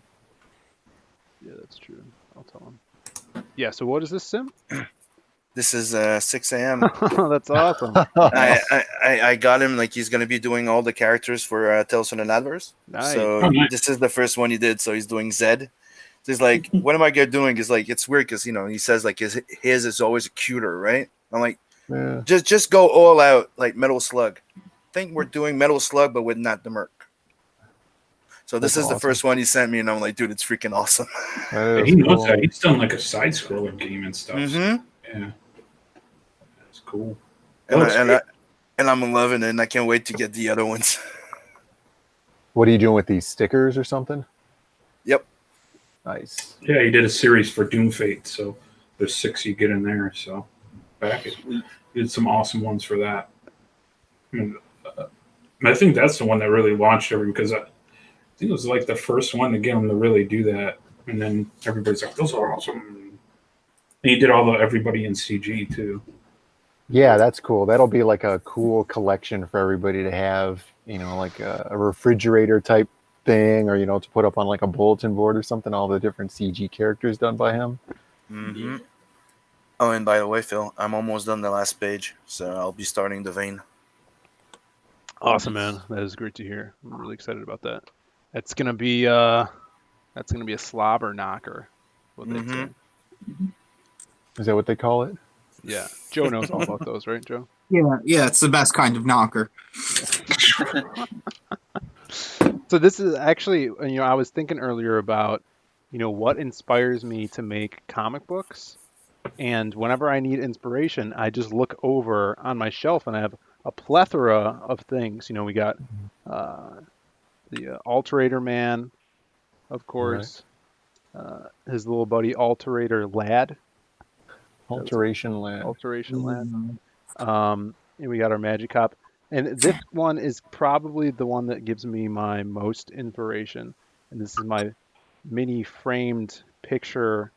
yeah, that's true. I'll tell him. Yeah, so what is this, Sim? This is 6 a.m. That's awesome. I got him like he's gonna be doing all the characters for Tales of the Netverse. Nice. So Oh, nice. this is the first one he did. So he's doing Zed. So he's like, what am I doing? Is like it's weird because he says like his is always cuter, right? I'm like, Yeah. just go all out like Metal Slug. I think we're doing Metal Slug, but with not the Merc. So this That's is the awesome. first one he sent me, and I'm like, dude, it's freaking awesome. That Yeah, is he knows cool. that. He's done like a side scroller game and stuff. So, Mm-hmm. yeah. That's cool. And, Looks great. I'm loving it, and I can't wait to get the other ones. What are you doing with these stickers or something? Yep. Nice. Yeah, he did a series for DOOMFATE, so there's 6 you get in there. So back it. Sweet. He did some awesome ones for that. I think that's the one that really launched everything because I think it was like the first one to get him to really do that, and then everybody's like, "Those are awesome." And he did all the everybody in CG too. Yeah, that's cool. That'll be like a cool collection for everybody to have, like a refrigerator type thing, or, to put up on like a bulletin board or something, all the different CG characters done by him. Mm-hmm. Oh, and by the way, Phil, I'm almost done the last page, so I'll be starting the vein. Awesome, man. That is great to hear. I'm really excited about that. That's gonna be a slobber knocker. What they say. Is that what they call it? Yeah, Joe knows all about those, right, Joe? Yeah, it's the best kind of knocker. So this is actually, I was thinking earlier about, what inspires me to make comic books, and whenever I need inspiration, I just look over on my shelf and I have a plethora of things. We got the Alterator Man, of course, his little buddy Alterator Lad. Alteration Land. Alteration Lad. And we got our Magic Cop. And this one is probably the one that gives me my most inspiration. And this is my mini framed picture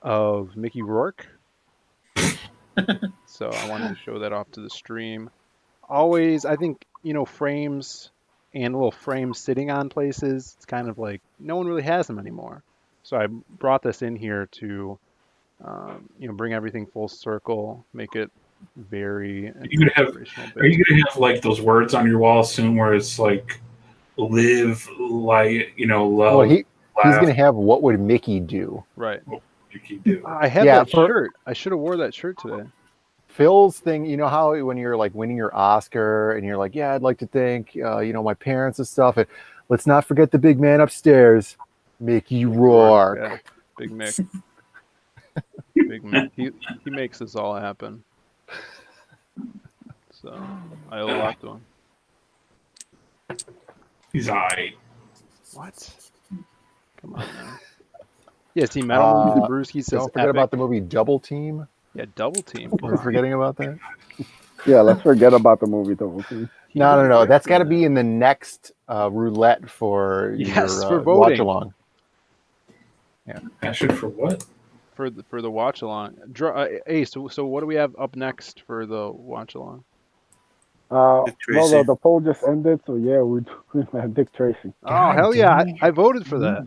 of Mickey Rourke. So I wanted to show that off to the stream. Always, I think, frames and little frames sitting on places. It's kind of like no one really has them anymore. So I brought this in here to, bring everything full circle, make it very You gonna have? inspirational. Are you gonna have like those words on your wall soon, where it's like live, like love, Well, he's laugh, gonna have what would Mickey do? Right. you can do. I have Yeah, that shirt. I should have wore that shirt today. Phil's thing, you know how when you're like winning your Oscar and you're like, yeah, I'd like to thank, my parents and stuff. And let's not forget the big man upstairs, Mickey Rourke. Yeah. Big Mick. Big Mick. He makes this all happen. So I owe a lot to him. He's alright. What? Come on now. Yeah, see, Metal Movie, the Brewski says Don't forget epic. about the movie Double Team. Yeah, Double Team. We're forgetting about that. Yeah, let's forget about the movie Double Team. No. That's got to be in the next roulette for Yes, your for voting. watch along. Actually, for what? For the watch along. Hey, so what do we have up next for the watch along? Dick Tracy. The poll just ended, so yeah, we're doing Dick Tracy. Oh, hell yeah. I voted for that.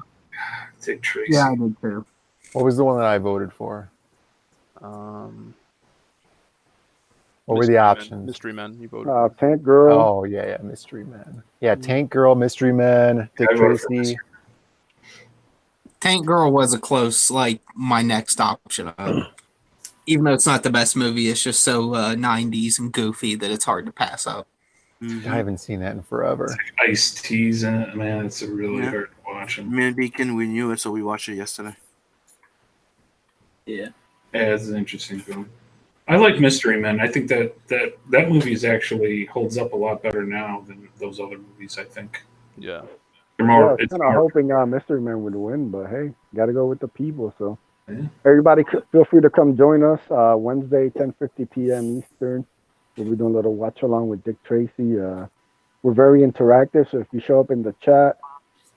Dick Tracy. Yeah, I did too. What was the one that I voted for? What were the options? Mystery Men. You voted for. Tank Girl. Oh, yeah, Mystery Man. Yeah, Tank Girl, Mystery Man, Dick I voted for Tracy. Tank Girl was a close, like, my next option. Even though it's not the best movie, it's just so 90s and goofy that it's hard to pass up. Mhm. I haven't seen that in forever. Ice T's in it, man. It's really Yeah. hard to watch him. Me and Deacon, we knew it, so we watched it yesterday. Yeah. Yeah, it's an interesting film. I like Mystery Men. I think that movie is actually holds up a lot better now than those other movies. I think Yeah. they're more. Yeah, I was it's kind of more hoping Mystery Man would win, but hey, got to go with the people. So Yeah. everybody, feel free to come join us Wednesday, 10:50 p.m. Eastern. We'll be doing a little watch along with Dick Tracy. We're very interactive, so if you show up in the chat,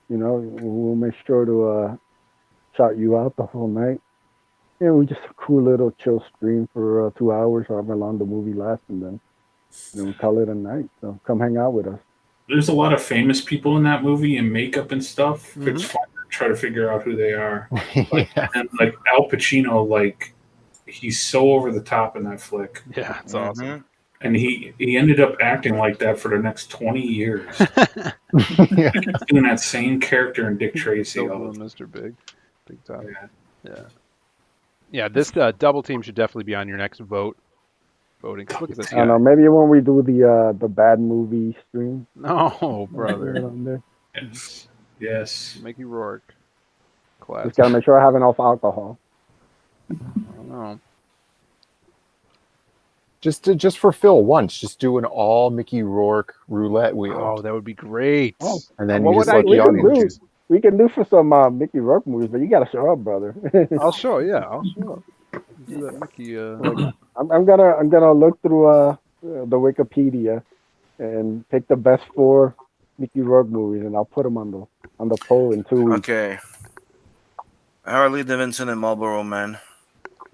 we'll make sure to shout you out the whole night. Yeah, we just a cool little chill stream for 2 hours, however long the movie lasts, and then we call it a night. So come hang out with us. There's a lot of famous people in that movie and makeup and stuff. Mhm. It's fun to try to figure out who they are. Yeah. And like Al Pacino, like he's so over the top in that flick, Yeah, it's awesome. Mhm. and he ended up acting like that for the next 20 years, Yeah. doing that same character in Dick Tracy. Still all the doing Mr. Big time. time. Yeah. Yeah, this Double Team should definitely be on your next voting. 'Cause look at this I don't guy. know, maybe when we do the bad movie stream. No, Put it brother. on there. Yes. Mickey Rourke. Class. Just gotta make sure I have enough alcohol. I don't know. Just for Phil once, just do an all Mickey Rourke roulette wheel. Oh, that would be great. Oh, And then what you just would I let the do? audience choose. We can do for some Mickey Rourke movies, but you gotta show up, brother. I'll show. Yeah, I'll show up. Do that Mickey. I'm gonna look through the Wikipedia and pick the best 4 Mickey Rourke movies, and I'll put them on the poll in 2 weeks. Okay. Harley Davidson and Marlboro Man.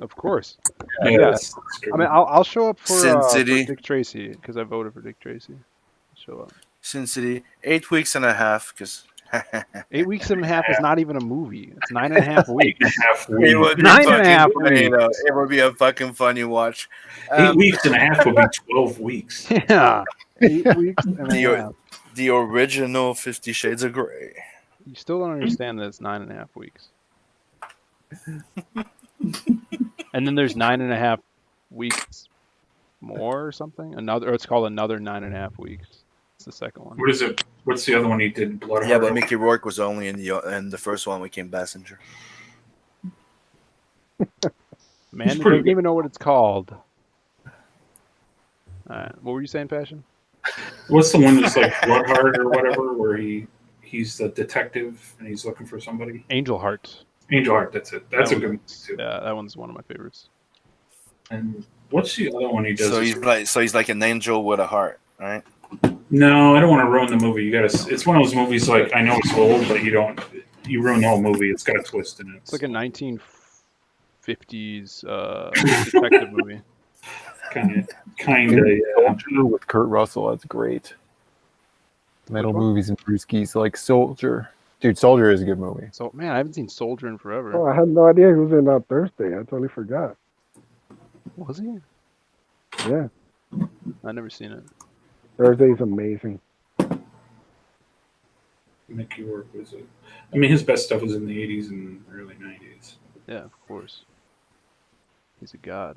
Of course. Yeah, Yeah. that's good. I mean, I'll show up for Sin City. Dick Tracy because I voted for Dick Tracy. Show up. Sin City. 8 weeks and a half, because 8 weeks and a half is not even a movie. It's 9.5 weeks. 8.5 it weeks. would be 9.5 fucking funny, weeks. though. It would be a fucking funny watch. 8 weeks and a half would be 12 weeks. Yeah. 8 weeks and a half. The original 50 Shades of Grey. You still don't understand that it's 9.5 weeks. And then there's 9.5 weeks more or something. Or it's called another 9.5 weeks. It's the second one. What is it? What's the other one he did? Blood Yeah, but Harvest? Mickey Rourke was only in the first one. We came passenger. Man, It's he pretty doesn't even know what it's called. Alright, what were you saying, Passion? What's the one that's like Bloodheart or whatever, where he's the detective and he's looking for somebody? Angel Heart. Angel Heart. That's it. That's That a good one one's- too. Yeah, that one's one of my favorites. And what's the other one he does? So he's like an angel with a heart, right? No, I don't want to ruin the movie. You gotta. It's one of those movies like I know it's old, but you ruin the whole movie. It's got a twist in it. It's like a 1950s detective movie. kind of, yeah. Soldier with Kurt Russell. That's great. Metal Which one? movies and brewskis like Soldier. Dude, Soldier is a good movie. So man, I haven't seen Soldier in forever. Oh, I had no idea he was in Thursday. I totally forgot. Was he? Yeah, I've never seen it. Thursday's amazing. Mickey Rourke was I mean, his best stuff was in the 80s and early 90s. Yeah, of course. He's a god.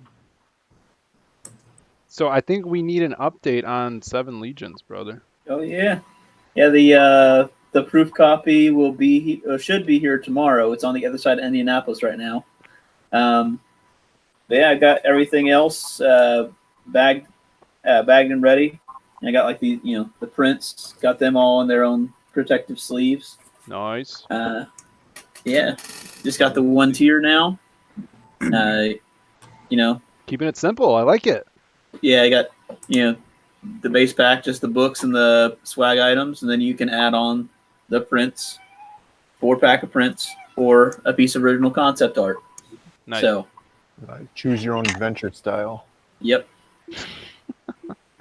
So I think we need an update on Seven Legions, brother. Oh yeah, yeah. The proof copy will be should be here tomorrow. It's on the other side of Indianapolis right now. But yeah, I got everything else bagged and ready. And I got like the prints. Got them all in their own protective sleeves. Nice. Yeah, just got the one tier now. Keeping it simple. I like it. Yeah, I got the base pack, just the books and the swag items, and then you can add on the prints, 4-pack of prints, or a piece of original concept art. Nice. So choose your own adventure style. Yep.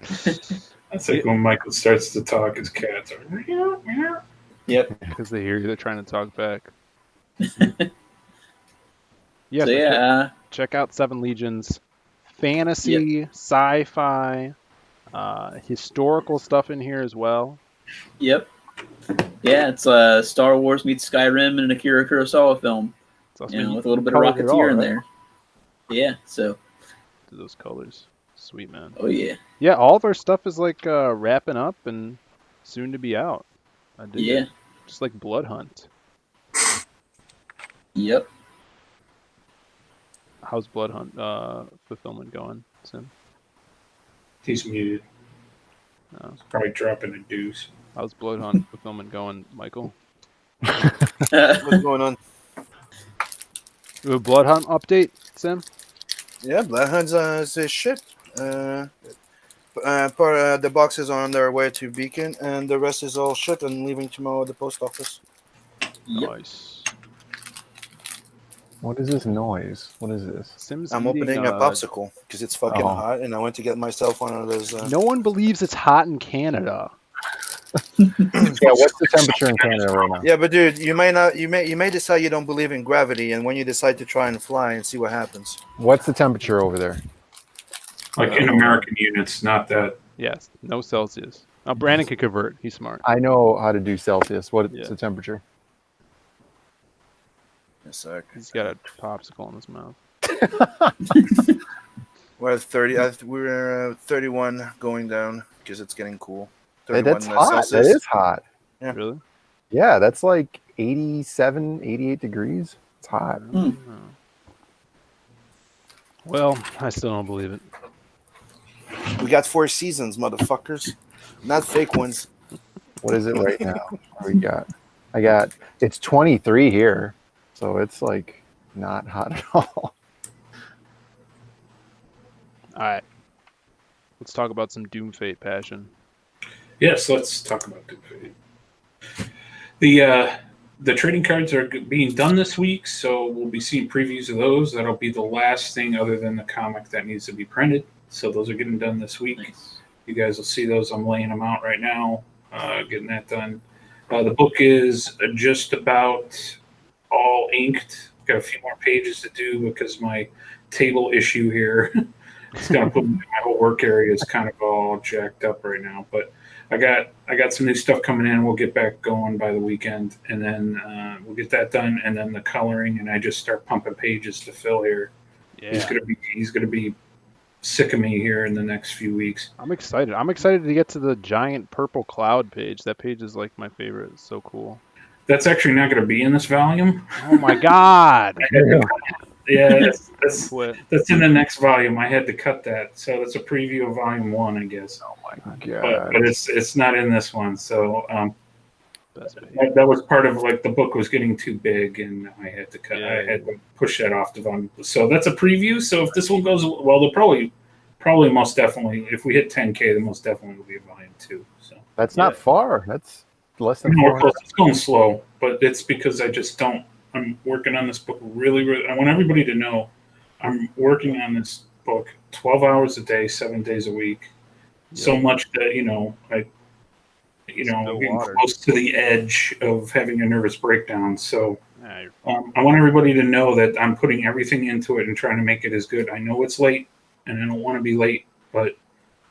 That's like when Michael starts to talk, his cats are. Yep. Because they hear you, they're trying to talk back. So yeah, check out Seven Legions. Fantasy, sci-fi, historical stuff in here as well. Yep. Yeah, it's Star Wars meets Skyrim and an Akira Kurosawa film. With a little bit of Rocketeer in there. Yeah, so. Those colors. Sweet, man. Oh, yeah. Yeah, all of our stuff is like wrapping up and soon to be out. I dig it. Just like Blood Hunt. Yep. How's Blood Hunt fulfillment going, Sim? He's muted. No. Probably dropping a deuce. How's Blood Hunt fulfillment going, Michael? What's going on? A Blood Hunt update, Sim? Yeah, Blood Hunt's is shipped. The boxes are on their way to Beacon, and the rest is all shipped and leaving tomorrow at the post office. Yep. Nice. What is this noise? What is this? Sim's I'm opening a popsicle because it's fucking hot, and I went to get myself one of those. No one believes it's hot in Canada. Yeah, what's the temperature in Canada right now? Yeah, but dude, you may decide you don't believe in gravity, and when you decide to try and fly and see what happens. What's the temperature over there? Like in American units, not that. Yes, no Celsius. Now Brandon can convert. He's smart. I know how to do Celsius. What's the temperature? He's got a popsicle in his mouth. We're at 30. We're 31 going down because it's getting cool. Hey, that's hot. That is hot. Yeah. Really? Yeah, that's like 87, 88 degrees. It's hot. Well, I still don't believe it. We got 4 seasons, motherfuckers. Not fake ones. What is it right now? What do we got? It's 23 here. So it's like not hot at all. All right. Let's talk about some DOOMFATE passion. Yes, let's talk about DOOMFATE. The trading cards are being done this week, so we'll be seeing previews of those. That'll be the last thing other than the comic that needs to be printed. So those are getting done this week. Nice. You guys will see those. I'm laying them out right now, getting that done. The book is just about all inked. Got a few more pages to do because my table issue here is going to put my whole work area is kind of all jacked up right now. But I got some new stuff coming in. We'll get back going by the weekend, and then we'll get that done. And then the coloring, and I just start pumping pages to fill here. Yeah. He's gonna be sick of me here in the next few weeks. I'm excited. I'm excited to get to the giant purple cloud page. That page is like my favorite. It's so cool. That's actually not going to be in this volume. Oh my god! Yeah, that's in the next volume. I had to cut that, so it's a preview of volume 1, I guess. Oh my god! But it's not in this one. So that was part of like the book was getting too big, and I had to cut. I had to push that off the volume. So that's a preview. So if this one goes well, they'll probably most definitely, if we hit 10K, then most definitely will be a volume 2. So that's not far. That's less than more 400. close. It's going slow, but it's because I just don't. I'm working on this book really. I want everybody to know I'm working on this book 12 hours a day, 7 days a week. So much that you know, Still getting water. close to the edge of having a nervous breakdown. So Yeah, you're I want everybody to know that I'm putting everything into it and trying to make it as good. I know it's late, and I don't want to be late, but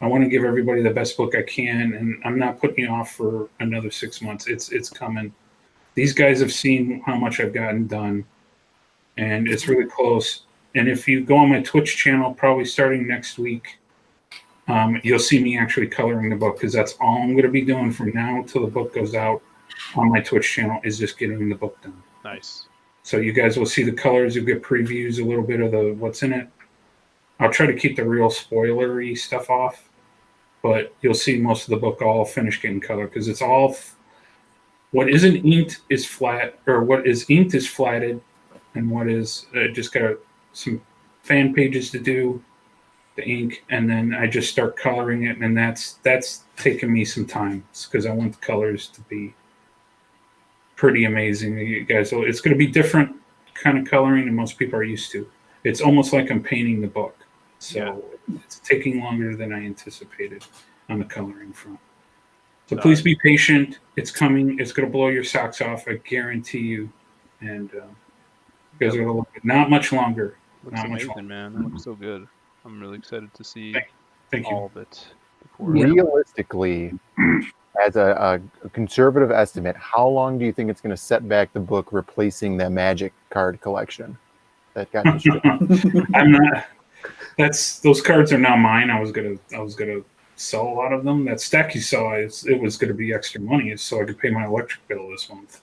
I want to give everybody the best book I can, and I'm not putting you off for another 6 months. It's coming. These guys have seen how much I've gotten done, and it's really close. And if you go on my Twitch channel, probably starting next week, you'll see me actually coloring the book, because that's all I'm going to be doing from now until the book goes out on my Twitch channel, is just getting the book done. nice. So you guys will see the colors. You'll get previews, a little bit of the what's in it. I'll try to keep the real spoilery stuff off, but you'll see most of the book all finished getting color, because it's all what isn't inked is flat, or what is inked is flatted, and what is just got some fan pages to do, the ink, and then I just start coloring it, and that's taken me some time, because I want the colors to be pretty amazing. You guys, it's going to be different kind of coloring than most people are used to. It's almost like I'm painting the book, so it's taking longer than I anticipated on the coloring front. So please be patient. It's coming. It's going to blow your socks off. I guarantee you. And you guys are going to not much longer. Looks Not much amazing, longer. man. That looks so good. I'm really excited to see Thank you. all of it. Before Realistically, as a conservative estimate, how long do you think it's going to set back the book replacing that Magic card collection that got destroyed? I'm not. Those cards are now mine. I was gonna sell a lot of them. That stack you saw, it was gonna be extra money, so I could pay my electric bill this month.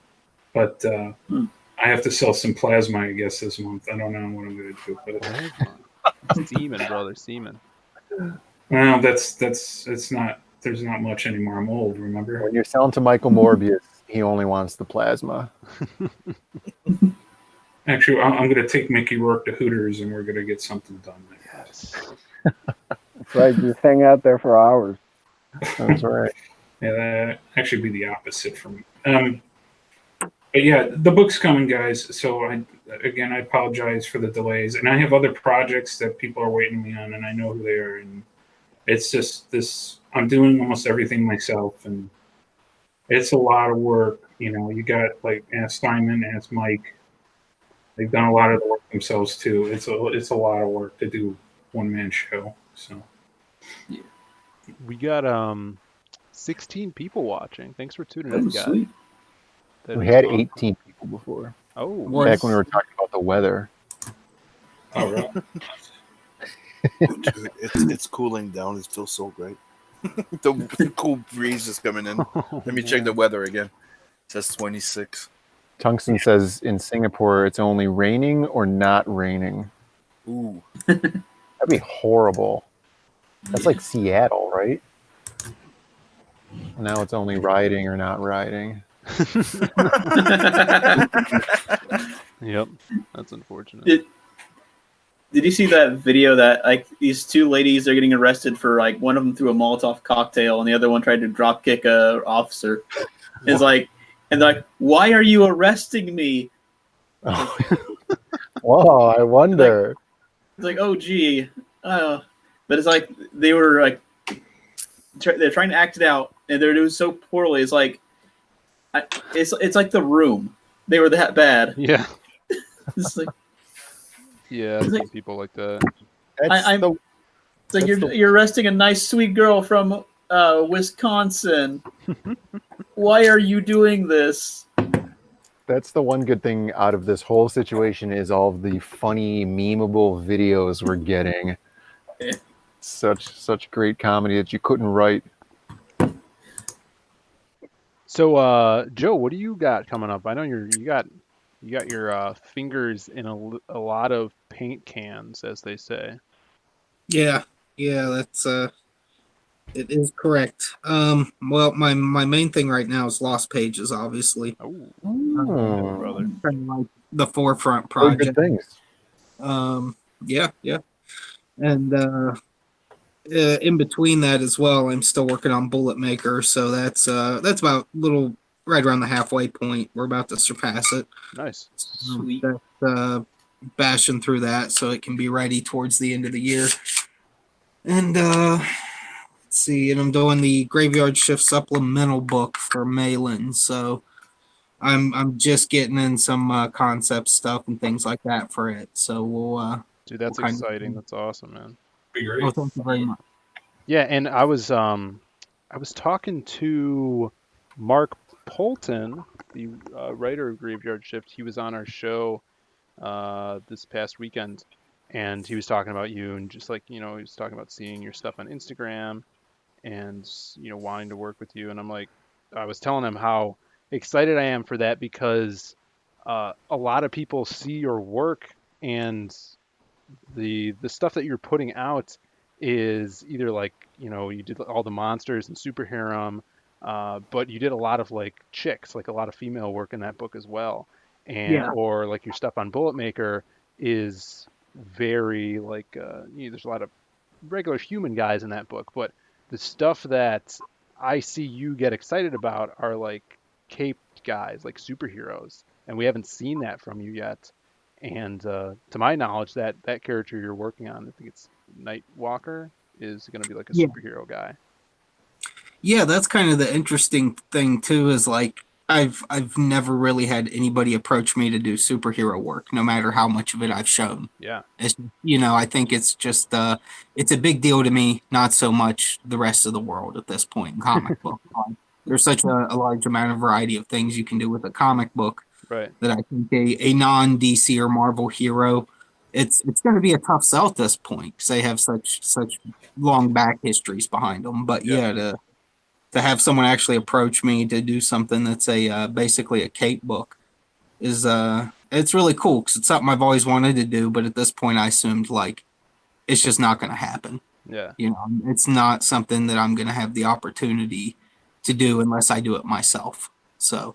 But I have to sell some plasma, I guess, this month. I don't know what I'm gonna do. But Seaman, brother, Seaman. well, it's not. There's not much anymore. I'm old. Remember? When you're selling to Michael Morbius, he only wants the plasma. Actually, I'm going to take Mickey Rourke to Hooters, and we're going to get something done there. Yes. That's right. Just hang out there for hours. That's right. Yeah, that actually be the opposite for me. But yeah, the book's coming, guys. So I apologize for the delays, and I have other projects that people are waiting me on, and I know who they are. And it's just this. I'm doing almost everything myself, and it's a lot of work. You know, you got like ask Simon, ask Mike. They've done a lot of the work themselves too. It's a lot of work to do one-man show. So We got 16 people watching. Thanks for tuning in, guys. Sweet. That We is had awesome. 18 people before. Oh, Back when we were talking about the weather. all right. Dude, it's cooling down. It feels so great. the cool breeze is coming in. Let me check the weather again. It says 26. Tungsten says in Singapore it's only raining or not raining. Ooh. That'd be horrible. That's like Seattle, right? Now it's only riding or not riding. Yep, that's unfortunate. Did you see that video that like these two ladies are getting arrested for like one of them threw a Molotov cocktail and the other one tried to drop kick a officer? It's like, and they're like, "Why are you arresting me?" Oh. Whoa, I wonder. It's like, oh gee, but it's like they were like they're trying to act it out and they're doing so poorly. It's like it's like The Room. They were that bad. Yeah, It's like, yeah, It's some like- people like that. That's I'm- the- it's like That's you're arresting a nice sweet girl from Wisconsin. Why are you doing this? That's the one good thing out of this whole situation is all of the funny, memeable videos we're getting. Yeah. Such great comedy that you couldn't write. So, Joe, what do you got coming up? I know you got your fingers in a lot of paint cans, as they say. Yeah, that's it is correct. Well, my main thing right now is Lost Pages, obviously. Oh, Hmm. brother. Kind of like the forefront Very project. good things. Yeah, and in between that as well, I'm still working on Bullet Maker, so that's about little right around the halfway point. We're about to surpass it. Nice. Sweet. That's bashing through that so it can be ready towards the end of the year. And see, and I'm doing the Graveyard Shift supplemental book for Malin, so I'm just getting in some concept stuff and things like that for it. So Dude, that's we'll kind of- exciting. That's awesome, man. Be Oh, great. thank you very much. Yeah, and I was talking to Mark Polton, the writer of Graveyard Shift. He was on our show this past weekend, and he was talking about you, and just like, he was talking about seeing your stuff on Instagram and wanting to work with you. And I was telling him how excited I am for that, because a lot of people see your work, and the stuff that you're putting out is either like, you did all the monsters and superhero, but you did a lot of like chicks, like a lot of female work in that book as well. And Yeah. or like your stuff on Bullet Maker is very like there's a lot of regular human guys in that book, but the stuff that I see you get excited about are like caped guys, like superheroes, and we haven't seen that from you yet. And to my knowledge, that character you're working on, I think it's Nightwalker, is going to be like a Yeah. superhero guy. Yeah, that's kind of the interesting thing too, is like I've never really had anybody approach me to do superhero work, no matter how much of it I've shown. Yeah, It's, I think it's just it's a big deal to me, not so much the rest of the world at this point in comic book. There's such a large amount of variety of things you can do with a comic book right. that I think a non DC or Marvel hero, it's going to be a tough sell at this point because they have such long back histories behind them. But Yeah. yeah, to have someone actually approach me to do something that's a basically a cape book is it's really cool because it's something I've always wanted to do, but at this point I assumed like it's just not going to happen. Yeah. It's not something that I'm going to have the opportunity to do unless I do it myself. So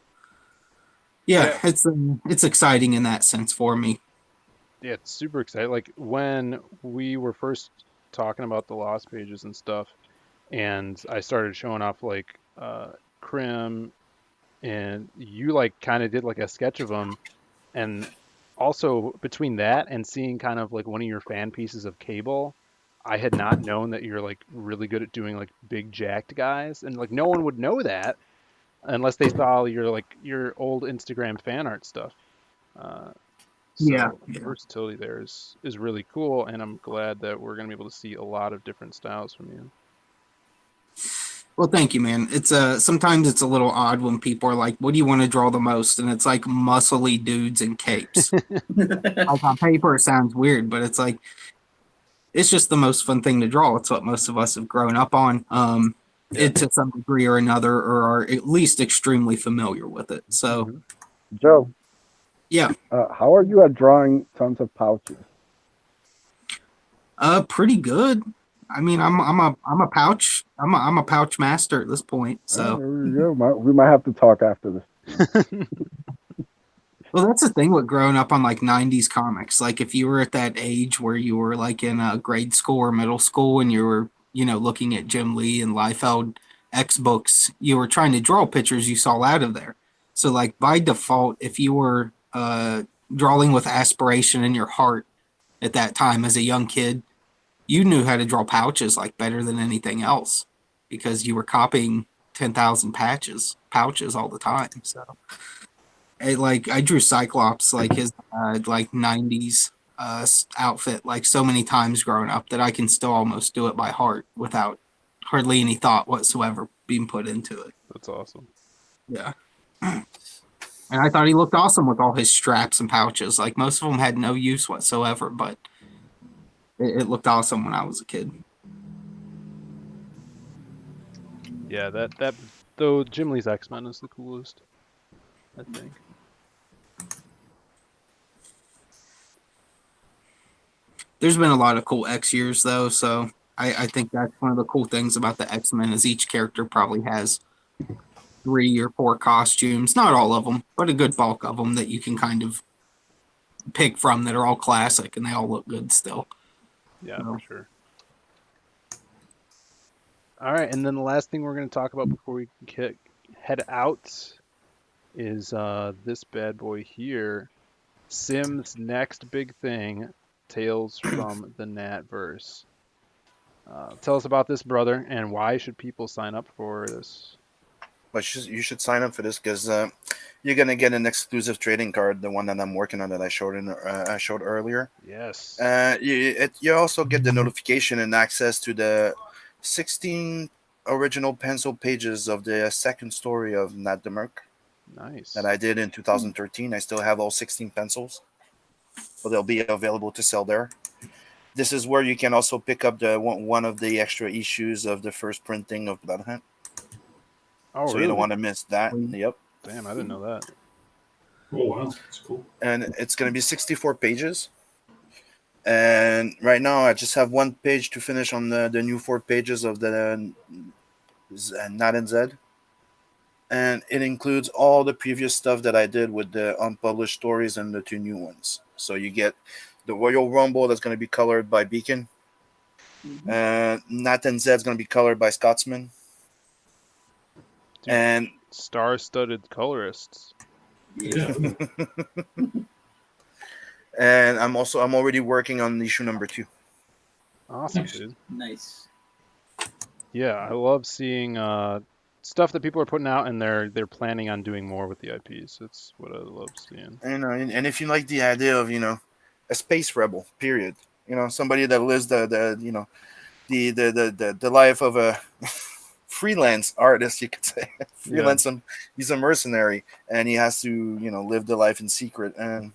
yeah. It's exciting in that sense for me. Yeah, it's super exciting. Like when we were first talking about the Lost Pages and stuff, and I started showing off like Crim, and you like kind of did like a sketch of them, and also between that and seeing kind of like one of your fan pieces of Cable, I had not known that you're like really good at doing like big jacked guys, and like no one would know that unless they saw your old Instagram fan art stuff. Uh, Yeah. the versatility there is really cool, and I'm glad that we're gonna be able to see a lot of different styles from you. Well, thank you, man. It's sometimes it's a little odd when people are like, "What do you want to draw the most?" And it's like muscly dudes in capes. Like on paper, it sounds weird, but it's like it's just the most fun thing to draw. It's what most of us have grown up on. It to some degree or another, or are at least extremely familiar with it. So, Joe, yeah, how are you at drawing tons of pouches? pretty good. I mean, I'm a pouch master at this point. So, There we go. We might have to talk after this. well, that's the thing with growing up on like '90s comics. Like, if you were at that age where you were like in grade school or middle school, and you were looking at Jim Lee and Liefeld X books, you were trying to draw pictures you saw out of there. So, like by default, if you were drawing with aspiration in your heart at that time as a young kid, you knew how to draw pouches like better than anything else because you were copying 10,000 pouches all the time. So I drew Cyclops, like his like 90s outfit, like so many times growing up that I can still almost do it by heart without hardly any thought whatsoever being put into it. That's awesome. Yeah. And I thought he looked awesome with all his straps and pouches. Like most of them had no use whatsoever, but it looked awesome when I was a kid. Yeah, that though Jim Lee's X-Men is the coolest, I think. There's been a lot of cool X years though, so I think that's one of the cool things about the X-Men is each character probably has 3 or 4 costumes, not all of them, but a good bulk of them that you can kind of pick from that are all classic and they all look good still. Yeah, for sure. All right, and then the last thing we're going to talk about before we head out is this bad boy here, Sim's next big thing, Tales from the Natverse. Tell us about this, brother, and why should people sign up for this? But you should sign up for this because you're gonna get an exclusive trading card, the one that I'm working on that I showed earlier. Yes. You also get the notification and access to the 16 original pencil pages of the second story of Nat the Merc Nice. that I did in 2013. I still have all 16 pencils, so they'll be available to sell there. This is where you can also pick up the one of the extra issues of the first printing of Blood Hunt. Oh, So really? you don't want to miss that. Yep. Damn, I didn't know that. Oh wow, that's cool. And it's going to be 64 pages. And right now I just have one page to finish on the new 4 pages of the Nat and Zed. And it includes all the previous stuff that I did with the unpublished stories and the 2 new ones. So you get the Royal Rumble that's going to be colored by Beacon. Nat and Zed's going to be colored by Scotsman. Dude, And star-studded colorists. Yeah. and I'm already working on issue number 2. Awesome, Nice. dude. Nice. Yeah, I love seeing stuff that people are putting out, and they're planning on doing more with the IPs. That's what I love seeing. And if you like the idea of a space rebel, period, somebody that lives the life of a freelance artist, you could say. Freelance. Yeah. He's a mercenary, and he has to live the life in secret, and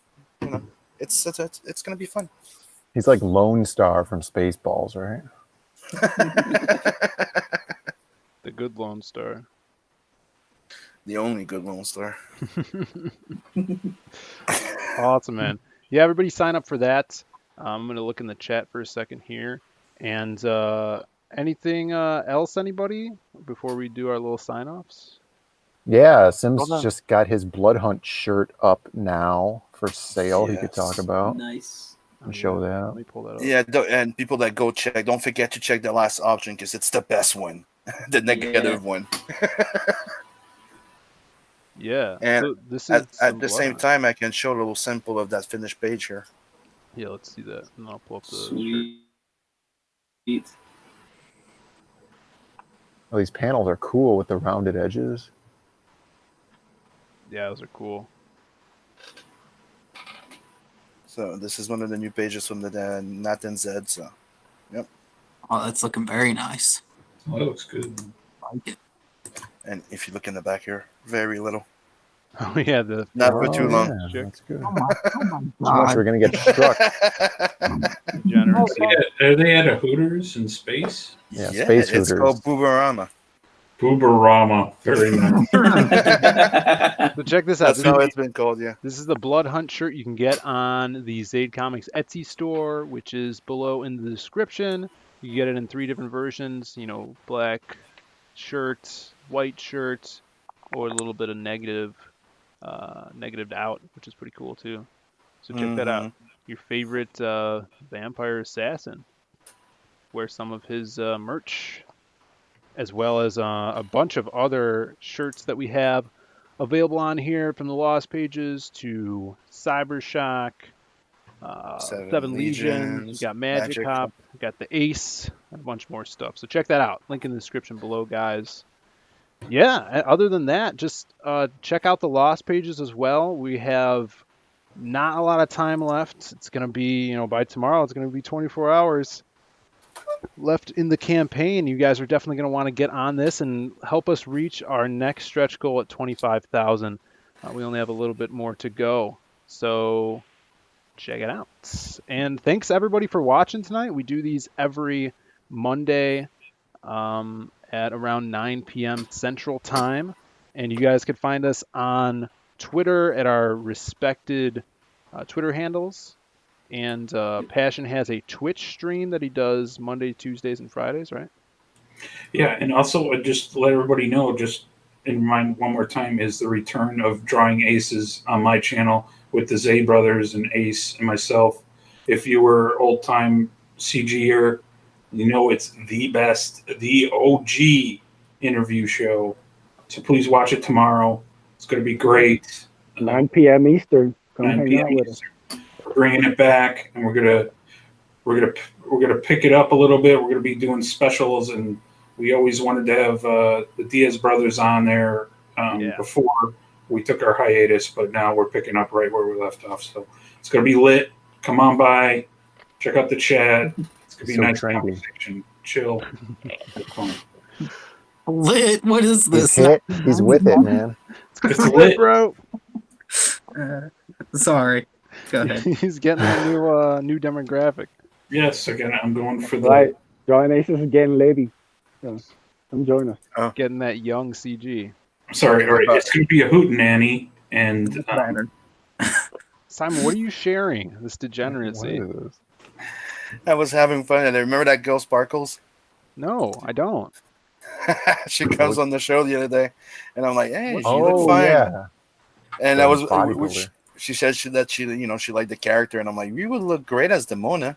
it's gonna be fun. He's like Lone Star from Spaceballs, right? The good Lone Star. The only good Lone Star. Awesome, man. Yeah, everybody sign up for that. I'm going to look in the chat for a second here. And anything else, anybody, before we do our little sign-offs? Yeah, Sims Hold on. just got his Blood Hunt shirt up now for sale. He could Yes. talk about Nice. and show Let that. me pull that up. Yeah, and people that go check, don't forget to check the last option because it's the best one, the negative one. Yeah. And so this is At some the Blood same Hunt. time, I can show a little sample of that finished page here. Yeah, let's see that. And I'll pull up the shirt. Sweet. Oh, these panels are cool with the rounded edges. Yeah, those are cool. So this is one of the new pages from the Nat and Zed. So, yep. Oh, that's looking very nice. Oh, that looks good. I like it. And if you look in the back here, very little. Oh, yeah. The Not for too long. Yeah, that's good. Oh my Too much, god. we're gonna get struck. generous. Are they at a Hooters in space? Yeah, Yeah, Space it's Hooters. called Booberama. Booberama. Very nice. So check this out. That's This how is, it's been called, yeah. this is the Blood Hunt shirt you can get on the Zaid Comics Etsy store, which is below in the description. You can get it in 3 different versions, black shirt, white shirt, or a little bit of negatived out, which is pretty cool too. So check that out. Your favorite vampire assassin. Wear some of his merch, as well as a bunch of other shirts that we have available on here, from the Lost Pages to Cybershock, Seven Legions. We got Magic Hop, we got the Ace, and a bunch more stuff. So check that out. Link in the description below, guys. Yeah, other than that, just check out the Lost Pages as well. We have not a lot of time left. It's going to be, by tomorrow, it's going to be 24 hours left in the campaign. You guys are definitely going to want to get on this and help us reach our next stretch goal at 25,000. We only have a little bit more to go. So check it out. And thanks everybody for watching tonight. We do these every Monday at around 9 p.m. Central Time. And you guys can find us on Twitter at our respected Twitter handles. And Passion has a Twitch stream that he does Monday, Tuesdays, and Fridays, right? Yeah, and also just to let everybody know, just in mind one more time, is the return of Drawing Aces on my channel with the Zay brothers and Ace and myself. If you were old-time CGer, it's the best, the OG interview show. So please watch it tomorrow. It's going to be great. 9 p.m. Eastern. Come 9 hang p.m. out with us. We're bringing it back, and we're going to we're gonna pick it up a little bit. We're gonna be doing specials, and we always wanted to have the Diaz brothers on there before we took our hiatus, but now we're picking up right where we left off. So it's gonna be lit. Come on by, check out the chat. It's gonna be So a nice trendy. conversation. Chill, have fun. Lit. What is He's this? hit. He's with it, man. It's lit, bro. Sorry. Go ahead. He's getting that new demographic. Yes, again, I'm going for the. Right. Join Aces is getting lady. So, come join us. Getting that young CG. Sorry, all right. It's going to be a hootenanny, and Simon, what are you sharing? This What degeneracy. is this? I was having fun. And I remember that girl Sparkles. No, I don't. She comes on the show the other day, and I'm like, "Hey, you look Oh fine." yeah. And The I was, bodybuilder. she said that she liked the character, and I'm like, "You would look great as Demona."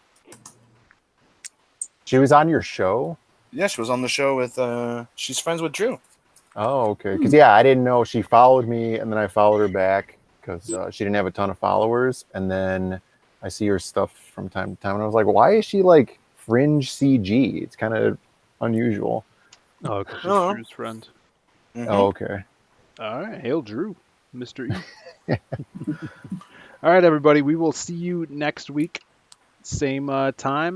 She was on your show. Yeah, she was on the show with. She's friends with Drew. Oh, okay. Because I didn't know she followed me, and then I followed her back because she didn't have a ton of followers, and then I see her stuff from time to time, and I was like, why is she like fringe CG? It's kind of unusual. Oh, because she's Oh. Drew's friend. Mhm. Oh, okay. All right. Hail Drew, Mr. E. All right, everybody. We will see you next week. Same time.